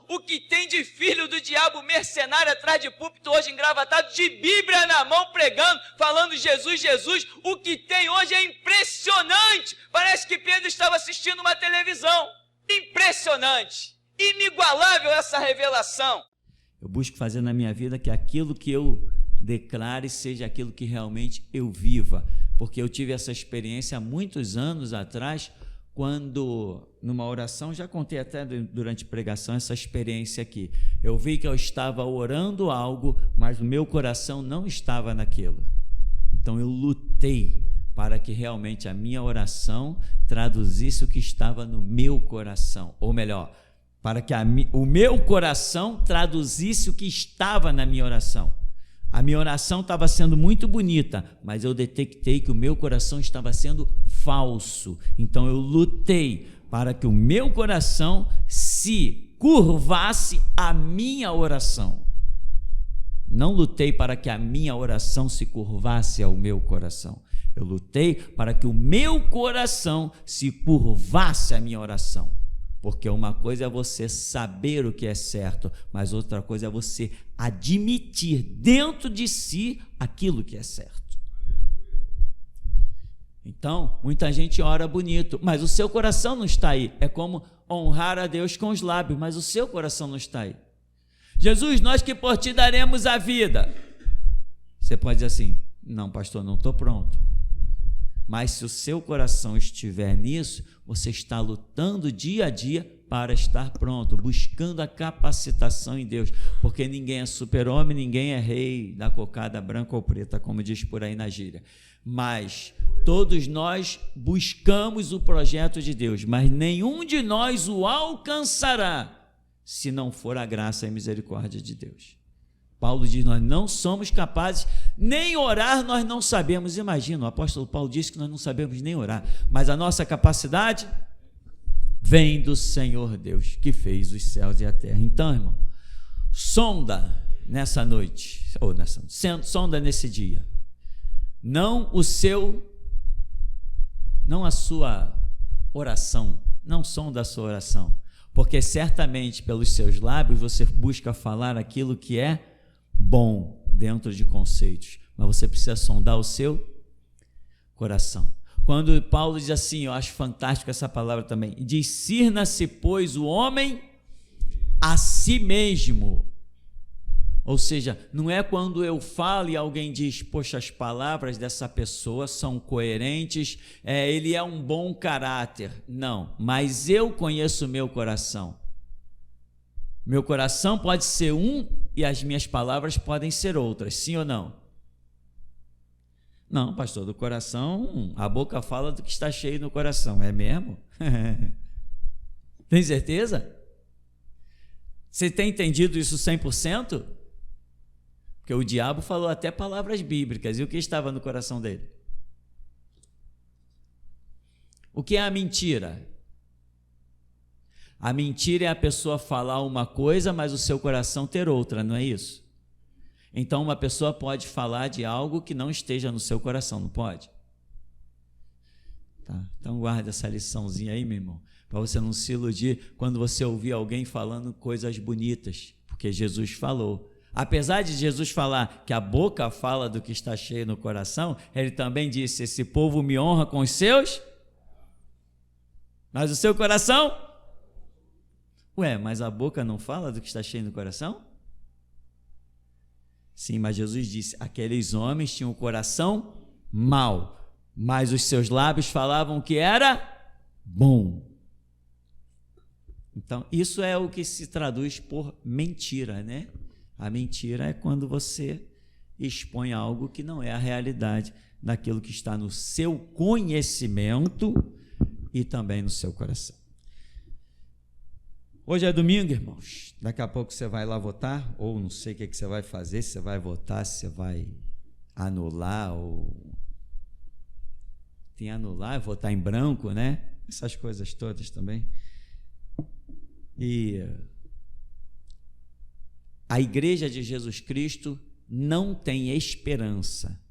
o que tem de filho do diabo mercenário atrás de púlpito hoje engravatado, de Bíblia na mão pregando, falando Jesus, Jesus, o que tem hoje é impressionante. Parece que Pedro estava assistindo uma televisão. Impressionante, inigualável essa revelação. Eu busco fazer na minha vida que aquilo que eu declare seja aquilo que realmente eu viva, porque eu tive essa experiência há muitos anos atrás, quando numa oração, já contei até durante pregação essa experiência aqui, eu vi que eu estava orando algo, mas o meu coração não estava naquilo, então eu lutei para que realmente a minha oração traduzisse o que estava no meu coração, ou melhor, para que o meu coração traduzisse o que estava na minha oração. A minha oração estava sendo muito bonita, mas eu detectei que o meu coração estava sendo falso. Então eu lutei para que o meu coração se curvasse à minha oração. Não lutei para que a minha oração se curvasse ao meu coração. Eu lutei para que o meu coração se curvasse à minha oração. Porque uma coisa é você saber o que é certo, mas outra coisa é você admitir dentro de si aquilo que é certo. Então, muita gente ora bonito, mas o seu coração não está aí. É como honrar a Deus com os lábios, mas o seu coração não está aí. Jesus, nós que por ti daremos a vida. Você pode dizer assim, não, pastor, não estou pronto. Mas se o seu coração estiver nisso, você está lutando dia a dia para estar pronto, buscando a capacitação em Deus, porque ninguém é super-homem, ninguém é rei da cocada branca ou preta, como diz por aí na gíria, mas todos nós buscamos o projeto de Deus, mas nenhum de nós o alcançará, se não for a graça e a misericórdia de Deus. Paulo diz, nós não somos capazes, nem orar nós não sabemos. Imagina, o apóstolo Paulo disse que nós não sabemos nem orar, mas a nossa capacidade vem do Senhor Deus, que fez os céus e a terra. Então, irmão, sonda nessa noite, sonda nesse dia, não a sua oração, não sonda a sua oração, porque certamente pelos seus lábios você busca falar aquilo que é bom dentro de conceitos, mas você precisa sondar o seu coração. Quando Paulo diz assim, eu acho fantástico essa palavra também, discirna-se, pois, o homem a si mesmo. Ou seja, não é quando eu falo e alguém diz, poxa, as palavras dessa pessoa são coerentes, ele é um bom caráter. Não, mas eu conheço o meu coração. Meu coração pode ser um e as minhas palavras podem ser outras, sim ou não? Não, pastor, do coração, a boca fala do que está cheio no coração, é mesmo? Tem certeza? Você tem entendido isso 100%? Porque o diabo falou até palavras bíblicas, e o que estava no coração dele? O que é a mentira? A mentira é a pessoa falar uma coisa, mas o seu coração ter outra, não é isso? Então uma pessoa pode falar de algo que não esteja no seu coração, não pode? Tá? Então guarda essa liçãozinha aí, meu irmão, para você não se iludir quando você ouvir alguém falando coisas bonitas, porque Jesus falou. Apesar de Jesus falar que a boca fala do que está cheio no coração, ele também disse, esse povo me honra com os seus, mas o seu coração... Ué, mas a boca não fala do que está cheio no coração? Sim, mas Jesus disse, aqueles homens tinham o coração mau, mas os seus lábios falavam que era bom. Então, isso é o que se traduz por mentira, né? A mentira é quando você expõe algo que não é a realidade daquilo que está no seu conhecimento e também no seu coração. Hoje é domingo, irmãos, daqui a pouco você vai lá votar, ou não sei o que você vai fazer, se você vai votar, se você vai anular, ou tem anular, votar em branco, né? Essas coisas todas também. E a Igreja de Jesus Cristo não tem esperança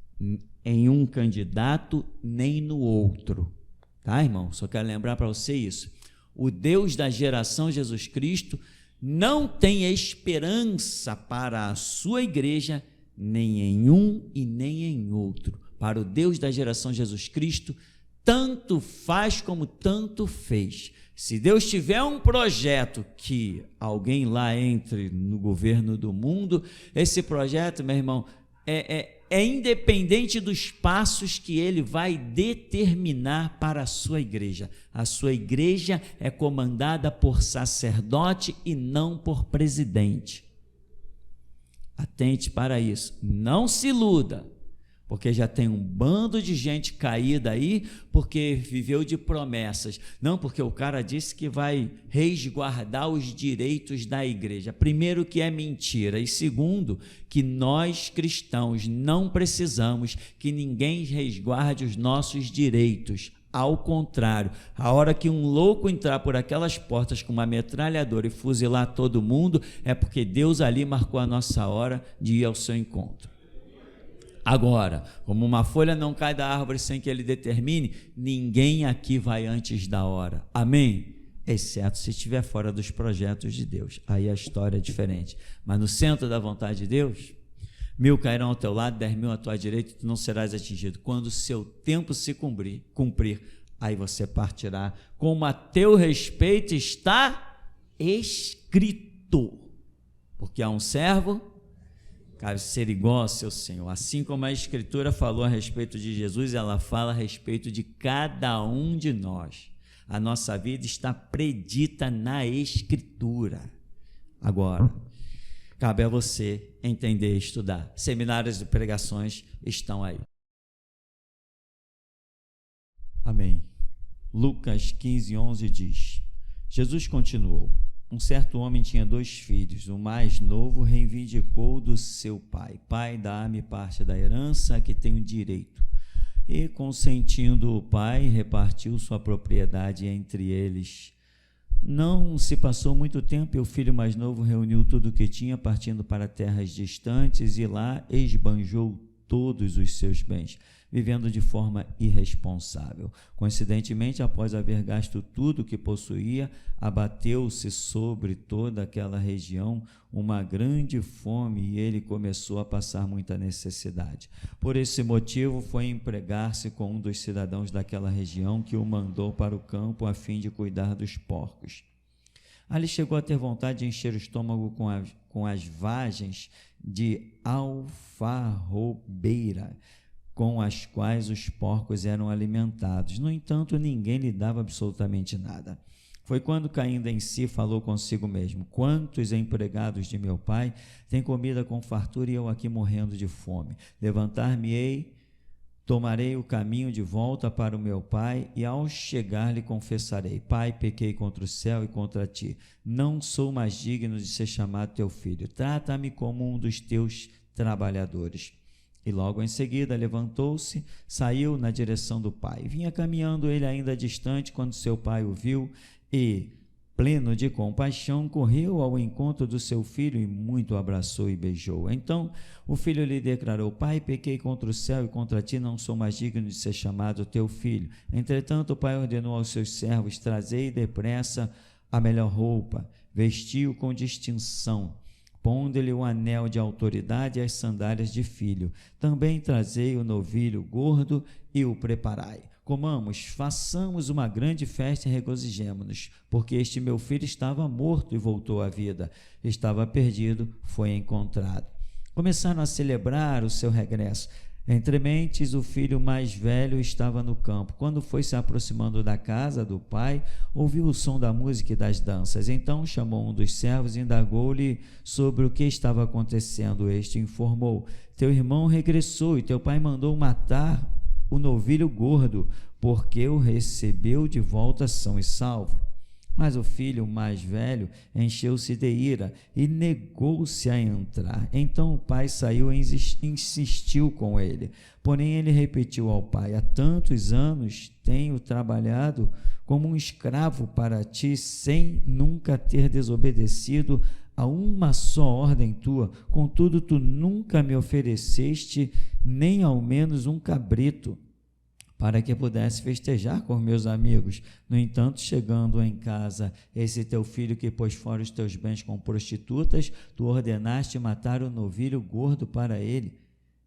em um candidato nem no outro, tá, irmão? Só quero lembrar para você isso. O Deus da geração Jesus Cristo não tem esperança para a sua igreja, nem em um e nem em outro. Para o Deus da geração Jesus Cristo, tanto faz como tanto fez. Se Deus tiver um projeto que alguém lá entre no governo do mundo, esse projeto, meu irmão, é independente dos passos que ele vai determinar para a sua igreja. A sua igreja é comandada por sacerdote e não por presidente. Atente para isso. Não se iluda, porque já tem um bando de gente caída aí, porque viveu de promessas. Não, porque o cara disse que vai resguardar os direitos da igreja. Primeiro, que é mentira. E segundo, que nós cristãos não precisamos que ninguém resguarde os nossos direitos. Ao contrário, a hora que um louco entrar por aquelas portas com uma metralhadora e fuzilar todo mundo, é porque Deus ali marcou a nossa hora de ir ao seu encontro. Agora, como uma folha não cai da árvore sem que ele determine, ninguém aqui vai antes da hora. Amém? Exceto se estiver fora dos projetos de Deus. Aí a história é diferente. Mas no centro da vontade de Deus, 1000 cairão ao teu lado, 10.000 à tua direita, e tu não serás atingido. Quando o seu tempo se cumprir, aí você partirá. Como a teu respeito está escrito. Porque há um servo, cabe ser igual ao seu Senhor. Assim como a Escritura falou a respeito de Jesus, ela fala a respeito de cada um de nós. A nossa vida está predita na Escritura. Agora, cabe a você entender e estudar. Seminários e pregações estão aí. Amém. Lucas 15:11 diz: Jesus continuou: um certo homem tinha 2 filhos. O mais novo reivindicou do seu pai: pai, dá-me parte da herança que tenho direito. E, consentindo o pai, repartiu sua propriedade entre eles. Não se passou muito tempo e o filho mais novo reuniu tudo o que tinha, partindo para terras distantes, e lá esbanjou todos os seus bens, vivendo de forma irresponsável. Coincidentemente, após haver gasto tudo o que possuía, abateu-se sobre toda aquela região uma grande fome e ele começou a passar muita necessidade. Por esse motivo, foi empregar-se com um dos cidadãos daquela região, que o mandou para o campo a fim de cuidar dos porcos. Ali chegou a ter vontade de encher o estômago com as vagens de alfarrobeira, com as quais os porcos eram alimentados. No entanto, ninguém lhe dava absolutamente nada. Foi quando, caindo em si, falou consigo mesmo: quantos empregados de meu pai têm comida com fartura e eu aqui morrendo de fome? Levantar-me-ei, tomarei o caminho de volta para o meu pai, e ao chegar lhe confessarei: pai, pequei contra o céu e contra ti. Não sou mais digno de ser chamado teu filho. Trata-me como um dos teus trabalhadores. E logo em seguida levantou-se, saiu na direção do pai. Vinha caminhando ele ainda distante, quando seu pai o viu e, pleno de compaixão, correu ao encontro do seu filho e muito o abraçou e beijou. Então o filho lhe declarou: pai, pequei contra o céu e contra ti, não sou mais digno de ser chamado teu filho. Entretanto o pai ordenou aos seus servos: trazei depressa a melhor roupa, vestiu com distinção, pondo-lhe o anel de autoridade e as sandálias de filho. Também trazei o novilho gordo e o preparai. Comamos, façamos uma grande festa e regozijemo-nos, porque este meu filho estava morto e voltou à vida, estava perdido, foi encontrado. Começaram a celebrar o seu regresso. Entre mentes, o filho mais velho estava no campo. Quando foi se aproximando da casa do pai, ouviu o som da música e das danças. Então chamou um dos servos e indagou-lhe sobre o que estava acontecendo. Este informou: teu irmão regressou e teu pai mandou matar o novilho gordo, porque o recebeu de volta são e salvo. Mas o filho mais velho encheu-se de ira e negou-se a entrar. Então o pai saiu e insistiu com ele. Porém ele repetiu ao pai: há tantos anos tenho trabalhado como um escravo para ti, sem nunca ter desobedecido a uma só ordem tua. Contudo, tu nunca me ofereceste nem ao menos um cabrito para que pudesse festejar com meus amigos. No entanto, chegando em casa, esse teu filho que pôs fora os teus bens com prostitutas, tu ordenaste matar o novilho gordo para ele.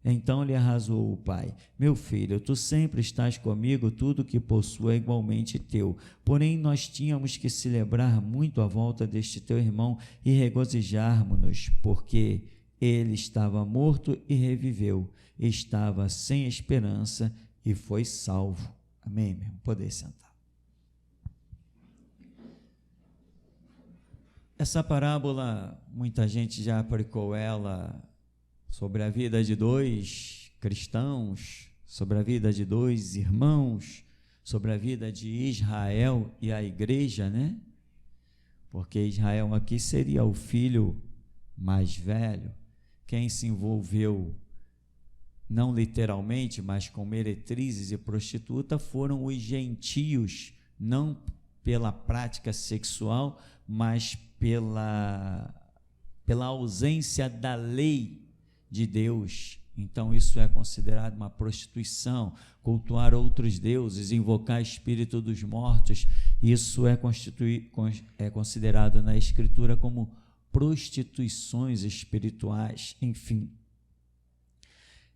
Então lhe arrasou o pai: meu filho, tu sempre estás comigo, tudo que possuo é igualmente teu. Porém, nós tínhamos que celebrar muito a volta deste teu irmão e regozijarmos-nos, porque ele estava morto e reviveu, estava sem esperança e foi salvo. Amém, meu irmão? Poder sentar. Essa parábola, muita gente já aplicou ela sobre a vida de dois cristãos, sobre a vida de dois irmãos, sobre a vida de Israel e a igreja, né? Porque Israel aqui seria o filho mais velho, quem se envolveu, não literalmente, mas com meretrizes e prostituta, foram os gentios, não pela prática sexual, mas pela ausência da lei de Deus. Então isso é considerado uma prostituição. Cultuar outros deuses, invocar espírito dos mortos, isso é considerado na Escritura como prostituições espirituais, enfim.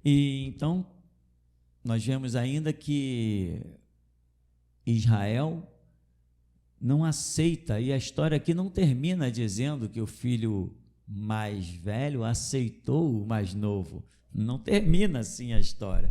E então nós vemos ainda que Israel não aceita, e a história aqui não termina dizendo que o filho mais velho aceitou o mais novo. Não termina assim a história,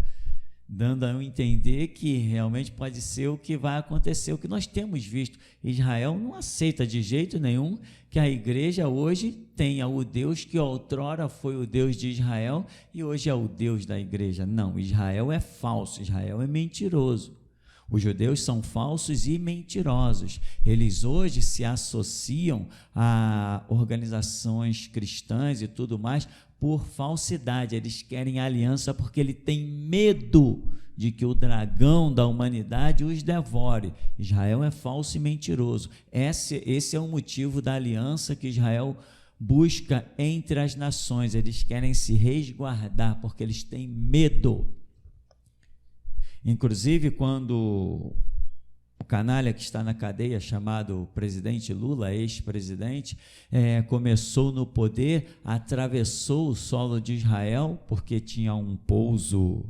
dando a entender que realmente pode ser o que vai acontecer, o que nós temos visto. Israel não aceita de jeito nenhum que a igreja hoje tenha o Deus que outrora foi o Deus de Israel e hoje é o Deus da igreja. Não, Israel é falso, Israel é mentiroso. Os judeus são falsos e mentirosos. Eles hoje se associam a organizações cristãs e tudo mais por falsidade. Eles querem aliança porque ele tem medo de que o dragão da humanidade os devore. Israel é falso e mentiroso. Esse é o motivo da aliança que Israel busca entre as nações. Eles querem se resguardar porque eles têm medo. Inclusive, quando o canalha que está na cadeia, chamado presidente Lula, ex-presidente, começou no poder, atravessou o solo de Israel, porque tinha um pouso,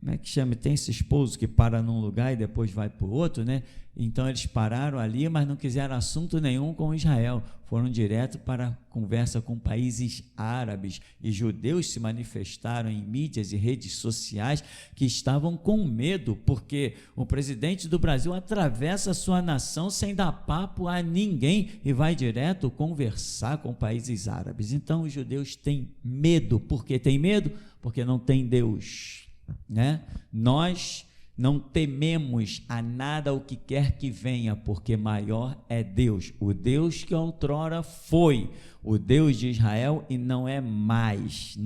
como é que chama? Tem esses pousos que param num lugar e depois vai para o outro, né? Então eles pararam ali, mas não quiseram assunto nenhum com Israel, foram direto para conversa com países árabes, e judeus se manifestaram em mídias e redes sociais que estavam com medo, porque o presidente do Brasil atravessa a sua nação sem dar papo a ninguém e vai direto conversar com países árabes. Então os judeus têm medo. Por que têm medo? Porque não tem Deus, né? Nós não tememos a nada o que quer que venha, porque maior é Deus, o Deus que outrora foi o Deus de Israel e não é mais.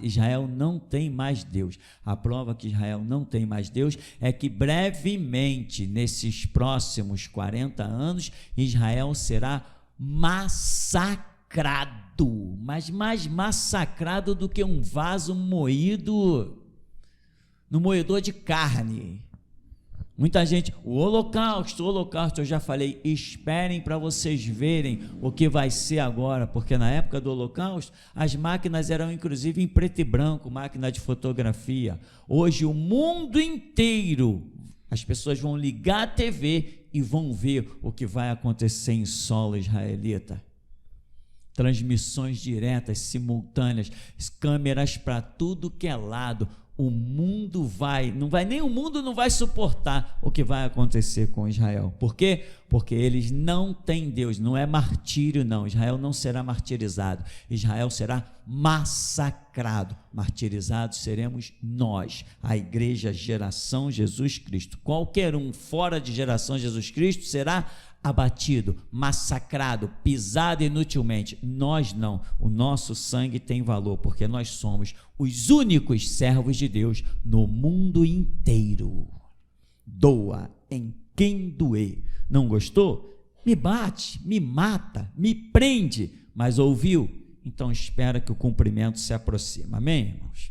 Israel não tem mais Deus. A prova que Israel não tem mais Deus é que brevemente, nesses próximos 40 anos, Israel será massacrado, mas mais massacrado do que um vaso moído no moedor de carne. Muita gente, o holocausto, eu já falei, esperem para vocês verem o que vai ser agora, porque na época do holocausto, as máquinas eram inclusive em preto e branco, máquina de fotografia. Hoje o mundo inteiro, as pessoas vão ligar a TV e vão ver o que vai acontecer em solo israelita. Transmissões diretas, simultâneas, câmeras para tudo que é lado. O mundo nem o mundo não vai suportar o que vai acontecer com Israel. Por quê? Porque eles não têm Deus, não é martírio não. Israel não será martirizado, Israel será massacrado. Martirizados seremos nós, a igreja geração Jesus Cristo. Qualquer um fora de geração Jesus Cristo será abatido, massacrado, pisado inutilmente. Nós não, o nosso sangue tem valor, porque nós somos os únicos servos de Deus no mundo inteiro. Doa em quem doer. Não gostou? Me bate, me mata, me prende, mas ouviu? Então espera que o cumprimento se aproxima. Amém, irmãos?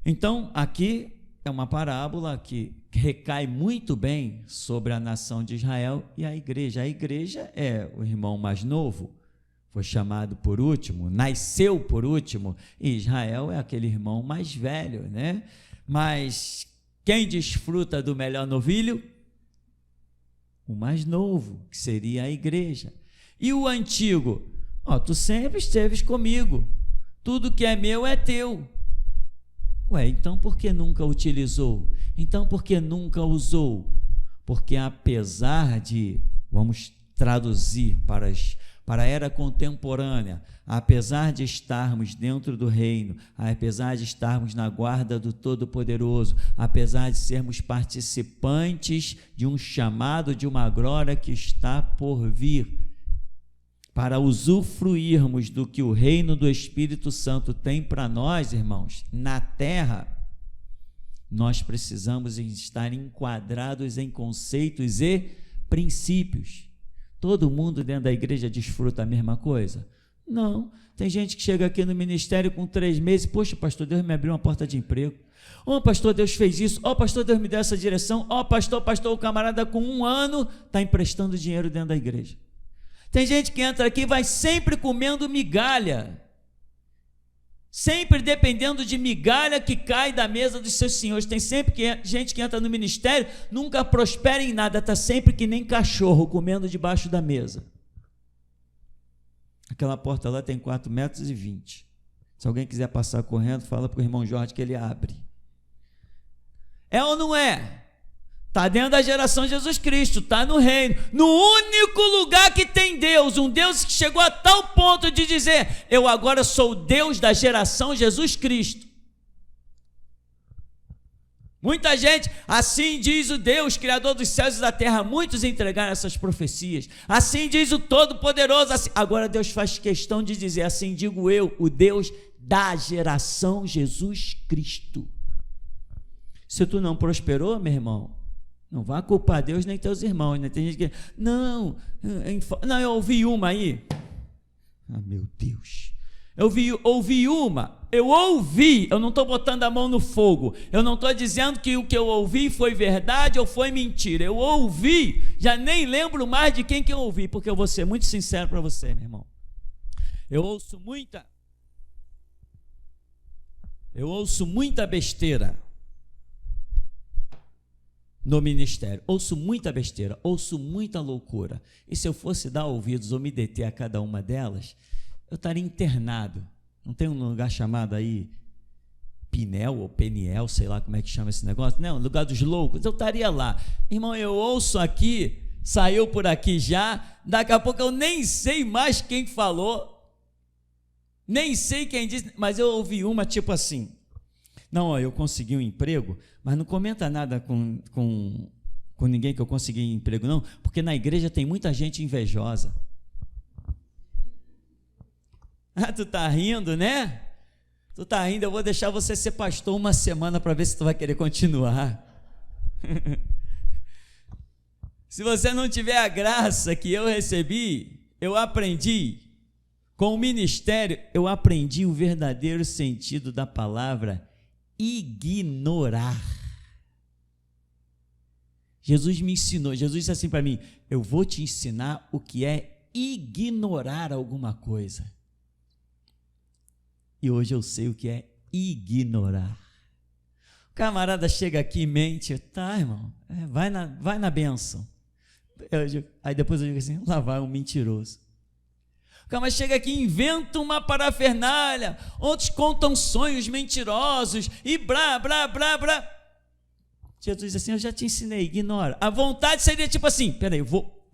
Então aqui é uma parábola que recai muito bem sobre a nação de Israel e a igreja. A igreja é o irmão mais novo, foi chamado por último, nasceu por último, e Israel é aquele irmão mais velho, né? Mas quem desfruta do melhor novilho? O mais novo, que seria a igreja. E o antigo? Tu sempre esteves comigo, tudo que é meu é teu. Então por que nunca utilizou? Então por que nunca usou? Porque apesar de, vamos traduzir para a era contemporânea, apesar de estarmos dentro do reino, apesar de estarmos na guarda do Todo-Poderoso, apesar de sermos participantes de um chamado, de uma glória que está por vir, para usufruirmos do que o reino do Espírito Santo tem para nós, irmãos, na terra, nós precisamos estar enquadrados em conceitos e princípios. Todo mundo dentro da igreja desfruta a mesma coisa? Não. Tem gente que chega aqui no ministério com 3 meses, poxa, pastor, Deus me abriu uma porta de emprego. Pastor, Deus fez isso. Pastor, Deus me deu essa direção. Pastor, o camarada com 1 ano está emprestando dinheiro dentro da igreja. Tem gente que entra aqui e vai sempre comendo migalha, sempre dependendo de migalha que cai da mesa dos seus senhores. Tem sempre gente que entra no ministério, nunca prospera em nada, está sempre que nem cachorro comendo debaixo da mesa. Aquela porta lá tem 4,20 metros. Se alguém quiser passar correndo, fala para o irmão Jorge que ele abre. É ou não é? Está dentro da geração de Jesus Cristo, está no reino, no único lugar que tem Deus, um Deus que chegou a tal ponto de dizer, eu agora sou o Deus da geração Jesus Cristo. Muita gente, assim diz o Deus, Criador dos céus e da terra, muitos entregaram essas profecias, assim diz o Todo-Poderoso, assim. Agora Deus faz questão de dizer, assim digo eu, o Deus da geração Jesus Cristo. Se tu não prosperou, meu irmão, não vá culpar Deus nem teus irmãos, né? Tem gente que, não, eu ouvi uma aí, meu Deus, eu não estou botando a mão no fogo, eu não estou dizendo que o que eu ouvi foi verdade ou foi mentira, eu ouvi, já nem lembro mais de quem que eu ouvi, porque eu vou ser muito sincero para você, meu irmão, eu ouço muita besteira no ministério, ouço muita besteira, ouço muita loucura, e se eu fosse dar ouvidos ou me deter a cada uma delas, eu estaria internado. Não tem um lugar chamado aí Pinel ou Peniel, sei lá como é que chama esse negócio, não, lugar dos loucos, eu estaria lá. Irmão, eu ouço aqui, saiu por aqui já, daqui a pouco eu nem sei mais quem falou, nem sei quem disse, mas eu ouvi uma tipo assim, não, eu consegui um emprego, mas não comenta nada com ninguém que eu consegui emprego, não, porque na igreja tem muita gente invejosa. Tu tá rindo, né? Tu tá rindo, eu vou deixar você ser pastor 1 semana para ver se tu vai querer continuar. Se você não tiver a graça que eu recebi, eu aprendi, com o ministério, eu aprendi o verdadeiro sentido da palavra ignorar. Jesus me ensinou, Jesus disse assim para mim, eu vou te ensinar o que é ignorar alguma coisa. E hoje eu sei o que é ignorar. O camarada chega aqui e mente, tá, irmão, vai na bênção. Aí depois eu digo assim, lá vai um mentiroso. O camarada chega aqui e inventa uma parafernália, outros contam sonhos mentirosos e blá, blá, blá, blá. Jesus diz assim, eu já te ensinei, ignora. A vontade seria tipo assim, peraí,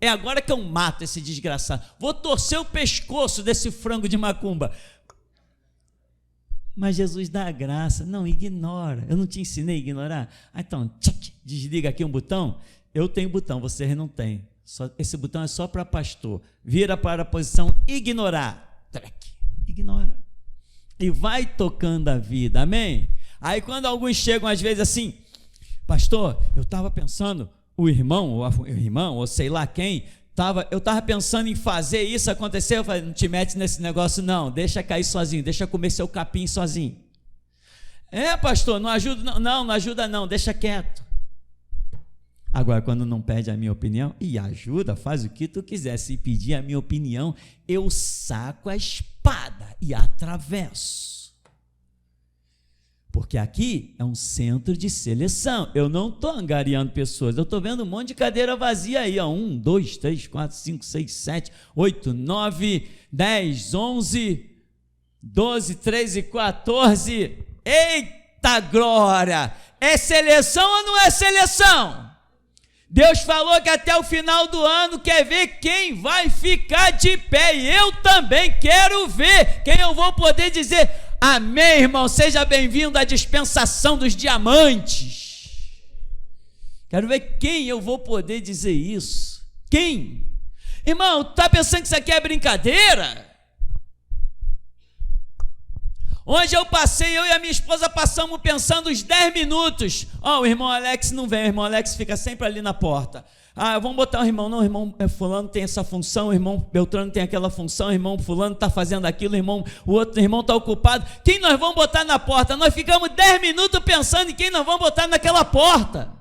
é agora que eu mato esse desgraçado, vou torcer o pescoço desse frango de macumba. Mas Jesus dá a graça, não, ignora, eu não te ensinei a ignorar? Então, tchic, desliga aqui um botão, eu tenho botão, vocês não têm, esse botão é só para pastor, vira para a posição ignorar, ignora, e vai tocando a vida, amém? Aí quando alguns chegam às vezes assim, pastor, eu estava pensando, o irmão, ou sei lá quem, eu estava pensando em fazer isso acontecer, eu falei, não te mete nesse negócio não, deixa cair sozinho, deixa comer seu capim sozinho. Pastor, não ajuda não. Não ajuda não, deixa quieto. Agora, quando não pede a minha opinião, e ajuda, faz o que tu quiser. Se pedir a minha opinião, eu saco a espada e atravesso. Porque aqui é um centro de seleção. Eu não estou angariando pessoas, eu estou vendo um monte de cadeira vazia aí. 1, 2, 3, 4, 5, 6, 7, 8, 9, 10, 11, 12, 13, 14. Eita glória! É seleção ou não é seleção? Deus falou que até o final do ano quer ver quem vai ficar de pé, e eu também quero ver quem eu vou poder dizer: amém, irmão, seja bem-vindo à dispensação dos diamantes. Quero ver quem eu vou poder dizer isso. Quem? Irmão, está pensando que isso aqui é brincadeira? Onde eu passei, eu e a minha esposa passamos pensando uns 10 minutos. O irmão Alex não vem, o irmão Alex fica sempre ali na porta. Vamos botar o irmão, não, o irmão fulano tem essa função, o irmão Beltrano tem aquela função, o irmão fulano está fazendo aquilo, o outro irmão está ocupado. Quem nós vamos botar na porta? Nós ficamos 10 minutos pensando em quem nós vamos botar naquela porta.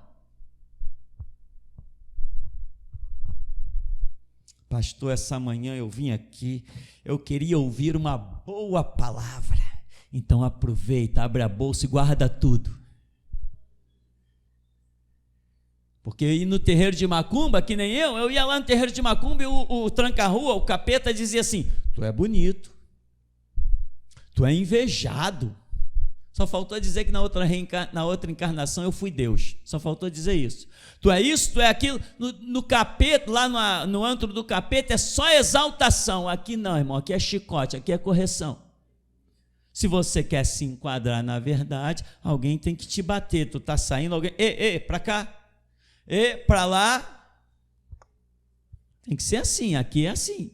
Pastor, essa manhã eu vim aqui, eu queria ouvir uma boa palavra. Então aproveita, abre a bolsa e guarda tudo. Porque ir no terreiro de macumba, que nem eu ia lá no terreiro de macumba e o tranca-rua, o capeta dizia assim: tu é bonito, tu é invejado. Só faltou dizer que na outra encarnação eu fui Deus. Só faltou dizer isso. Tu é isso, tu é aquilo. No capeta, lá no antro do capeta, é só exaltação. Aqui não, irmão, aqui é chicote, aqui é correção. Se você quer se enquadrar na verdade, alguém tem que te bater. Tu está saindo, alguém... para cá. Para lá. Tem que ser assim, aqui é assim.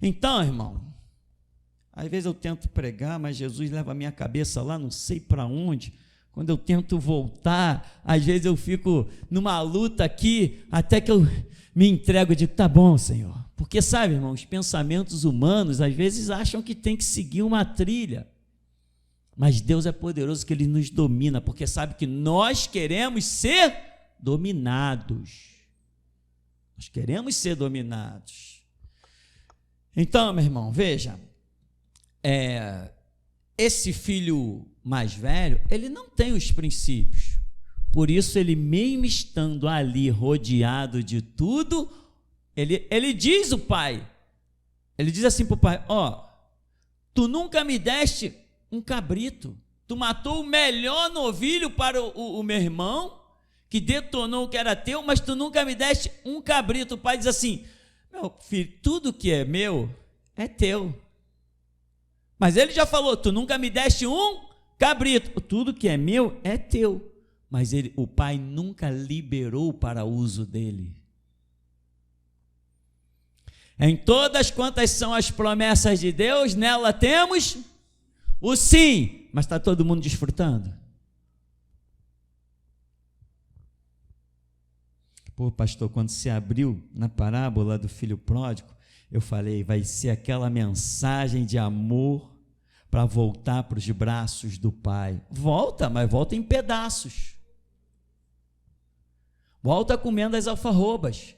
Então, irmão, às vezes eu tento pregar, mas Jesus leva a minha cabeça lá, não sei para onde. Quando eu tento voltar, às vezes eu fico numa luta aqui, até que eu me entrego e digo: tá bom, Senhor. Porque, sabe, irmão, os pensamentos humanos às vezes acham que tem que seguir uma trilha. Mas Deus é poderoso, que Ele nos domina, porque sabe que nós queremos ser dominados. Nós queremos ser dominados. Então, meu irmão, veja, esse filho mais velho, ele não tem os princípios. Por isso, ele mesmo estando ali rodeado de tudo, ele diz o pai, ele diz assim para o pai: tu nunca me deste um cabrito, tu matou o melhor novilho para o meu irmão, que detonou o que era teu, mas tu nunca me deste um cabrito. O pai diz assim: meu filho, tudo que é meu é teu. Mas ele já falou: tu nunca me deste um cabrito. Tudo que é meu é teu. Mas o pai nunca liberou para uso dele. Em todas quantas são as promessas de Deus, nela temos o sim. Mas está todo mundo desfrutando? Pastor, quando se abriu na parábola do filho pródigo, eu falei: vai ser aquela mensagem de amor para voltar para os braços do pai. Volta, mas volta em pedaços. Volta comendo as alfarrobas.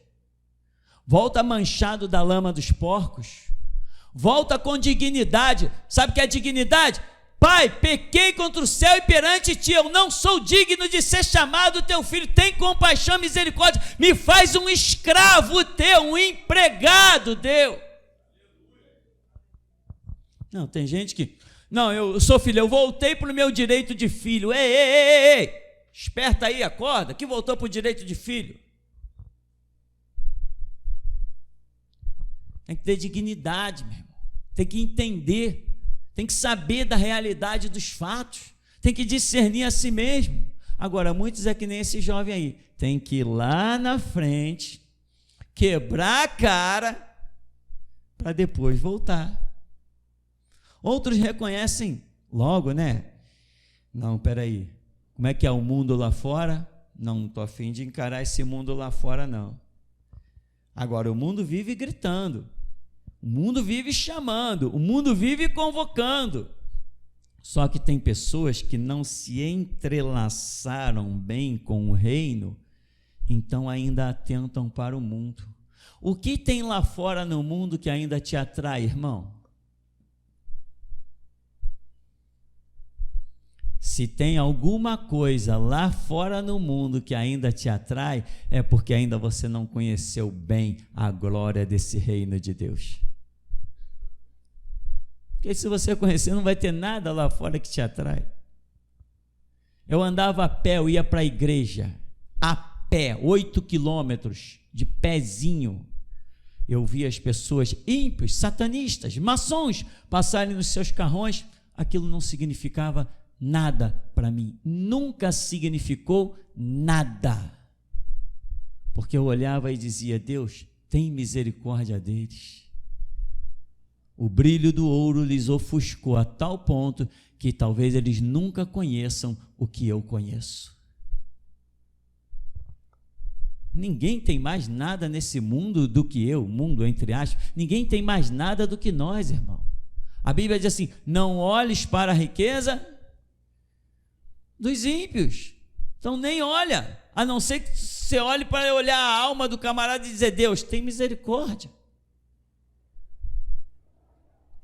Volta manchado da lama dos porcos. Volta com dignidade. Sabe o que é dignidade? Pai, pequei contra o céu e perante ti, eu não sou digno de ser chamado teu filho. Tem compaixão, misericórdia, me faz um escravo teu, um empregado teu. Não, tem gente que... Não, eu sou filho, eu voltei para o meu direito de filho. Ei, esperta aí, acorda, que voltou para o direito de filho. Tem que ter dignidade, meu irmão. Tem que entender, tem que saber da realidade dos fatos, tem que discernir a si mesmo. Agora, muitos é que nem esse jovem aí, tem que ir lá na frente, quebrar a cara, para depois voltar. Outros reconhecem logo, né? Não, peraí, como é que é o mundo lá fora? Não estou a fim de encarar esse mundo lá fora, não. Agora, o mundo vive gritando, o mundo vive chamando, o mundo vive convocando. Só que tem pessoas que não se entrelaçaram bem com o reino, então ainda atentam para o mundo. O que tem lá fora no mundo que ainda te atrai, irmão? Se tem alguma coisa lá fora no mundo que ainda te atrai, é porque ainda você não conheceu bem a glória desse reino de Deus. Porque se você conhecer, não vai ter nada lá fora que te atrai. Eu andava a pé, eu ia para a igreja, a pé, 8 quilômetros, de pezinho. Eu via as pessoas ímpios, satanistas, maçons, passarem nos seus carrões. Aquilo não significava nada para mim, nunca significou nada, porque eu olhava e dizia: Deus, tem misericórdia deles. O brilho do ouro lhes ofuscou a tal ponto que talvez eles nunca conheçam o que eu conheço. Ninguém tem mais nada nesse mundo do que eu, mundo entre aspas, ninguém tem mais nada do que nós, irmão. A Bíblia diz assim: não olhes para a riqueza dos ímpios. Então nem olha, a não ser que você olhe para olhar a alma do camarada e dizer: Deus, tem misericórdia.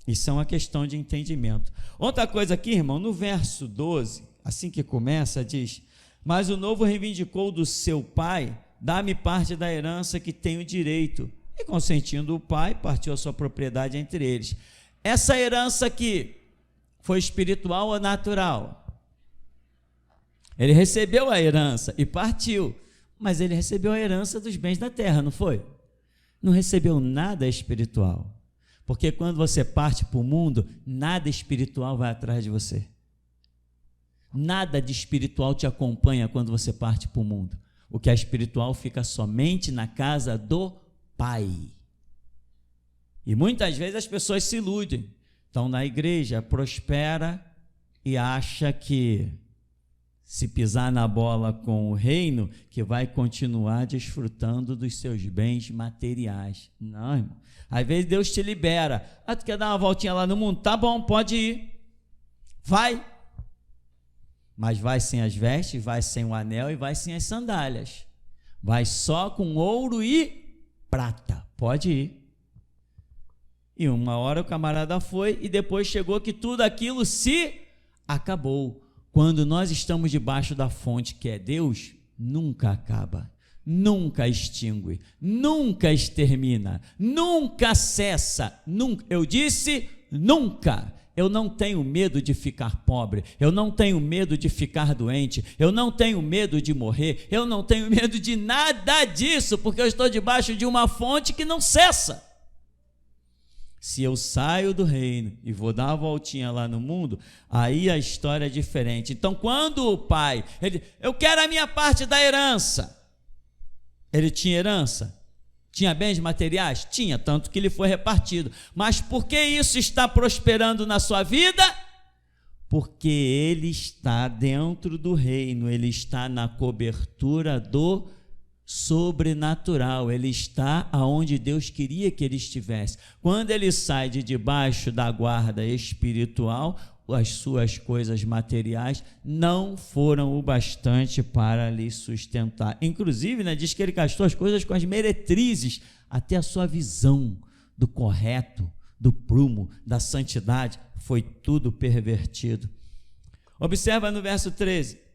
Isso é uma questão de entendimento. Outra coisa aqui, irmão, no verso 12, assim que começa, diz: mas o novo reivindicou do seu pai: dá-me parte da herança que tenho direito. E consentindo o pai, partiu a sua propriedade entre eles. Essa herança aqui foi espiritual ou natural? Ele recebeu a herança e partiu, mas ele recebeu a herança dos bens da terra, não foi? Não recebeu nada espiritual, porque quando você parte para o mundo, nada espiritual vai atrás de você. Nada de espiritual te acompanha quando você parte para o mundo. O que é espiritual fica somente na casa do Pai. E muitas vezes as pessoas se iludem, estão na igreja, prospera e acha que se pisar na bola com o reino, que vai continuar desfrutando dos seus bens materiais. Não, irmão. Às vezes Deus te libera. Ah, tu quer dar uma voltinha lá no mundo? Tá bom, pode ir. Vai. Mas vai sem as vestes, vai sem o anel e vai sem as sandálias. Vai só com ouro e prata. Pode ir. E uma hora o camarada foi e depois chegou que tudo aquilo se acabou. Quando nós estamos debaixo da fonte que é Deus, nunca acaba, nunca extingue, nunca extermina, nunca cessa, nunca. Eu disse nunca. Eu não tenho medo de ficar pobre, eu não tenho medo de ficar doente, eu não tenho medo de morrer, eu não tenho medo de nada disso, porque eu estou debaixo de uma fonte que não cessa. Se eu saio do reino e vou dar uma voltinha lá no mundo, aí a história é diferente. Então, quando o pai, eu quero a minha parte da herança. Ele tinha herança? Tinha bens materiais? Tinha, tanto que lhe foi repartido. Mas por que isso está prosperando na sua vida? Porque ele está dentro do reino, ele está na cobertura do sobrenatural, ele está aonde Deus queria que ele estivesse. Quando ele sai de debaixo da guarda espiritual, as suas coisas materiais não foram o bastante para lhe sustentar. Inclusive, né, diz que ele gastou as coisas com as meretrizes, até a sua visão do correto, do prumo, da santidade, foi tudo pervertido. Observa no verso 13.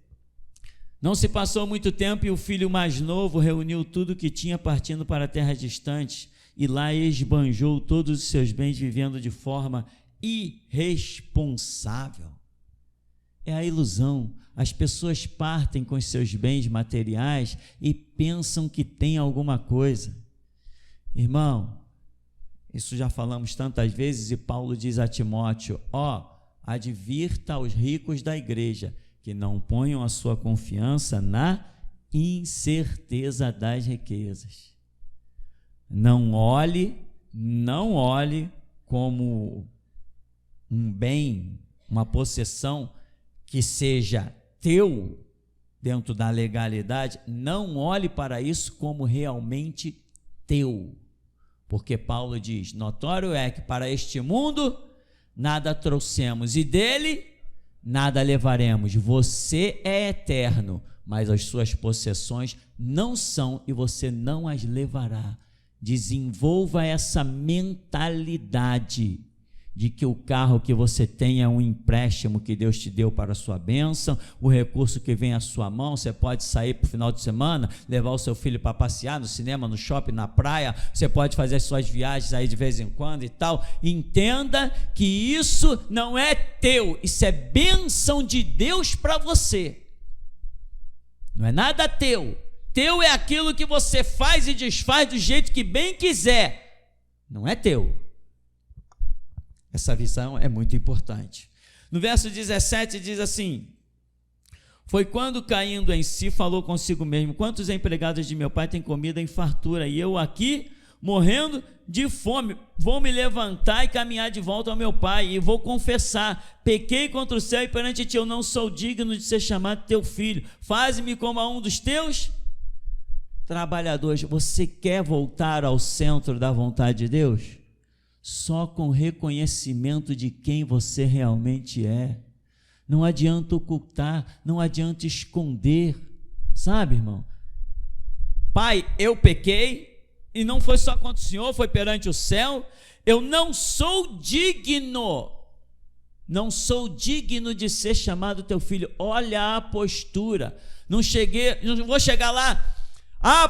Não se passou muito tempo e o filho mais novo reuniu tudo o que tinha partindo para terras distantes e lá esbanjou todos os seus bens vivendo de forma irresponsável. É a ilusão. As pessoas partem com os seus bens materiais e pensam que tem alguma coisa. Irmão, isso já falamos tantas vezes e Paulo diz a Timóteo: advirta aos ricos da igreja que não ponham a sua confiança na incerteza das riquezas. Não olhe como um bem, uma possessão que seja teu dentro da legalidade, não olhe para isso como realmente teu, porque Paulo diz: notório é que para este mundo nada trouxemos e dele nada levaremos. Você é eterno, mas as suas possessões não são e você não as levará. Desenvolva essa mentalidade de que o carro que você tem é um empréstimo que Deus te deu para a sua bênção, o recurso que vem à sua mão, você pode sair para o final de semana, levar o seu filho para passear no cinema, no shopping, na praia, você pode fazer as suas viagens aí de vez em quando e tal. Entenda que isso não é teu, isso é bênção de Deus para você, não é nada teu. Teu é aquilo que você faz e desfaz do jeito que bem quiser, não é teu. Essa visão é muito importante. No verso 17 diz assim: foi quando caindo em si falou consigo mesmo, quantos empregados de meu pai têm comida em fartura, e eu aqui morrendo de fome, vou me levantar e caminhar de volta ao meu pai, e vou confessar, pequei contra o céu e perante ti eu não sou digno de ser chamado teu filho, faze-me como a um dos teus trabalhadores. Você quer voltar ao centro da vontade de Deus? Só com reconhecimento de quem você realmente é. Não adianta ocultar, não adianta esconder, sabe, irmão? Pai, eu pequei, e não foi só contra o Senhor, foi perante o céu. Eu não sou digno de ser chamado teu filho. Olha a postura. Não vou chegar lá,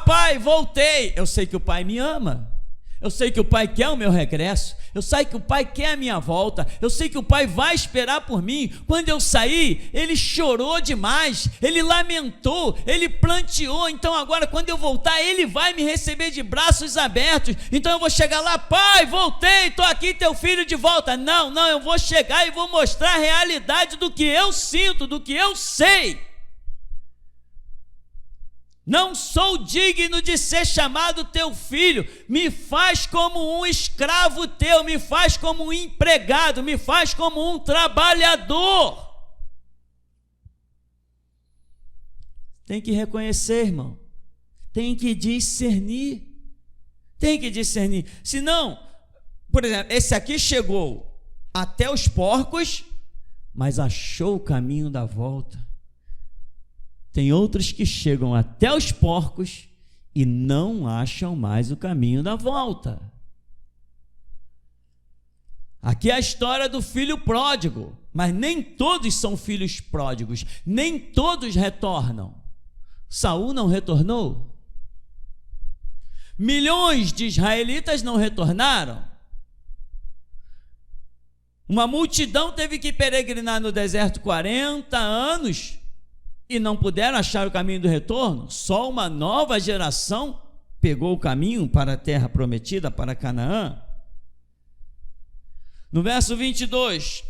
pai, voltei. Eu sei que o pai me ama. Eu sei que o pai quer o meu regresso, eu sei que o pai quer a minha volta, eu sei que o pai vai esperar por mim. Quando eu saí, ele chorou demais, ele lamentou, ele planteou, então agora quando eu voltar, ele vai me receber de braços abertos. Então eu vou chegar lá, pai, voltei, estou aqui, teu filho de volta. Não, eu vou chegar e vou mostrar a realidade do que eu sinto, do que eu sei. Não sou digno de ser chamado teu filho, me faz como um escravo teu, me faz como um empregado, me faz como um trabalhador. Tem que reconhecer, irmão, tem que discernir, senão, por exemplo, esse aqui chegou até os porcos, mas achou o caminho da volta. Tem outros que chegam até os porcos e não acham mais o caminho da volta. Aqui é a história do filho pródigo, mas nem todos são filhos pródigos, nem todos retornam. Saul não retornou. Milhões de israelitas não retornaram. Uma multidão teve que peregrinar no deserto 40 anos e não puderam achar o caminho do retorno. Só uma nova geração pegou o caminho para a terra prometida, para Canaã. No verso 22,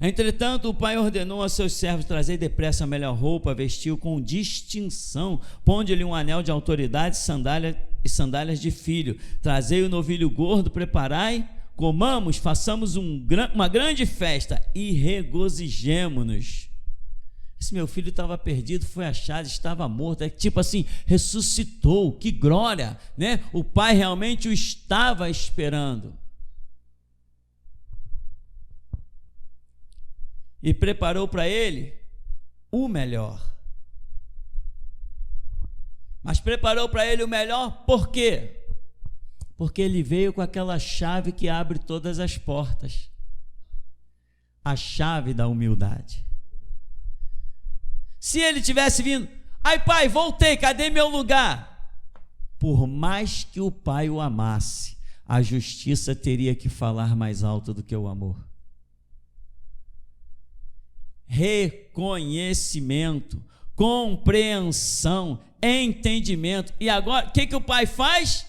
entretanto o pai ordenou a seus servos: trazei depressa a melhor roupa, vestiu com distinção, ponde-lhe um anel de autoridade e sandálias de filho, trazei o novilho gordo, preparai, comamos, façamos uma grande festa e regozijemo-nos. Esse meu filho estava perdido, foi achado, estava morto, tipo assim, ressuscitou, que glória, né? O pai realmente o estava esperando. E preparou para ele o melhor. Mas preparou para ele o melhor por quê? Porque ele veio com aquela chave que abre todas as portas. A chave da humildade. Se ele tivesse vindo, ai pai, voltei, cadê meu lugar? Por mais que o pai o amasse, a justiça teria que falar mais alto do que o amor. Reconhecimento, compreensão, entendimento. E agora, o que o pai faz?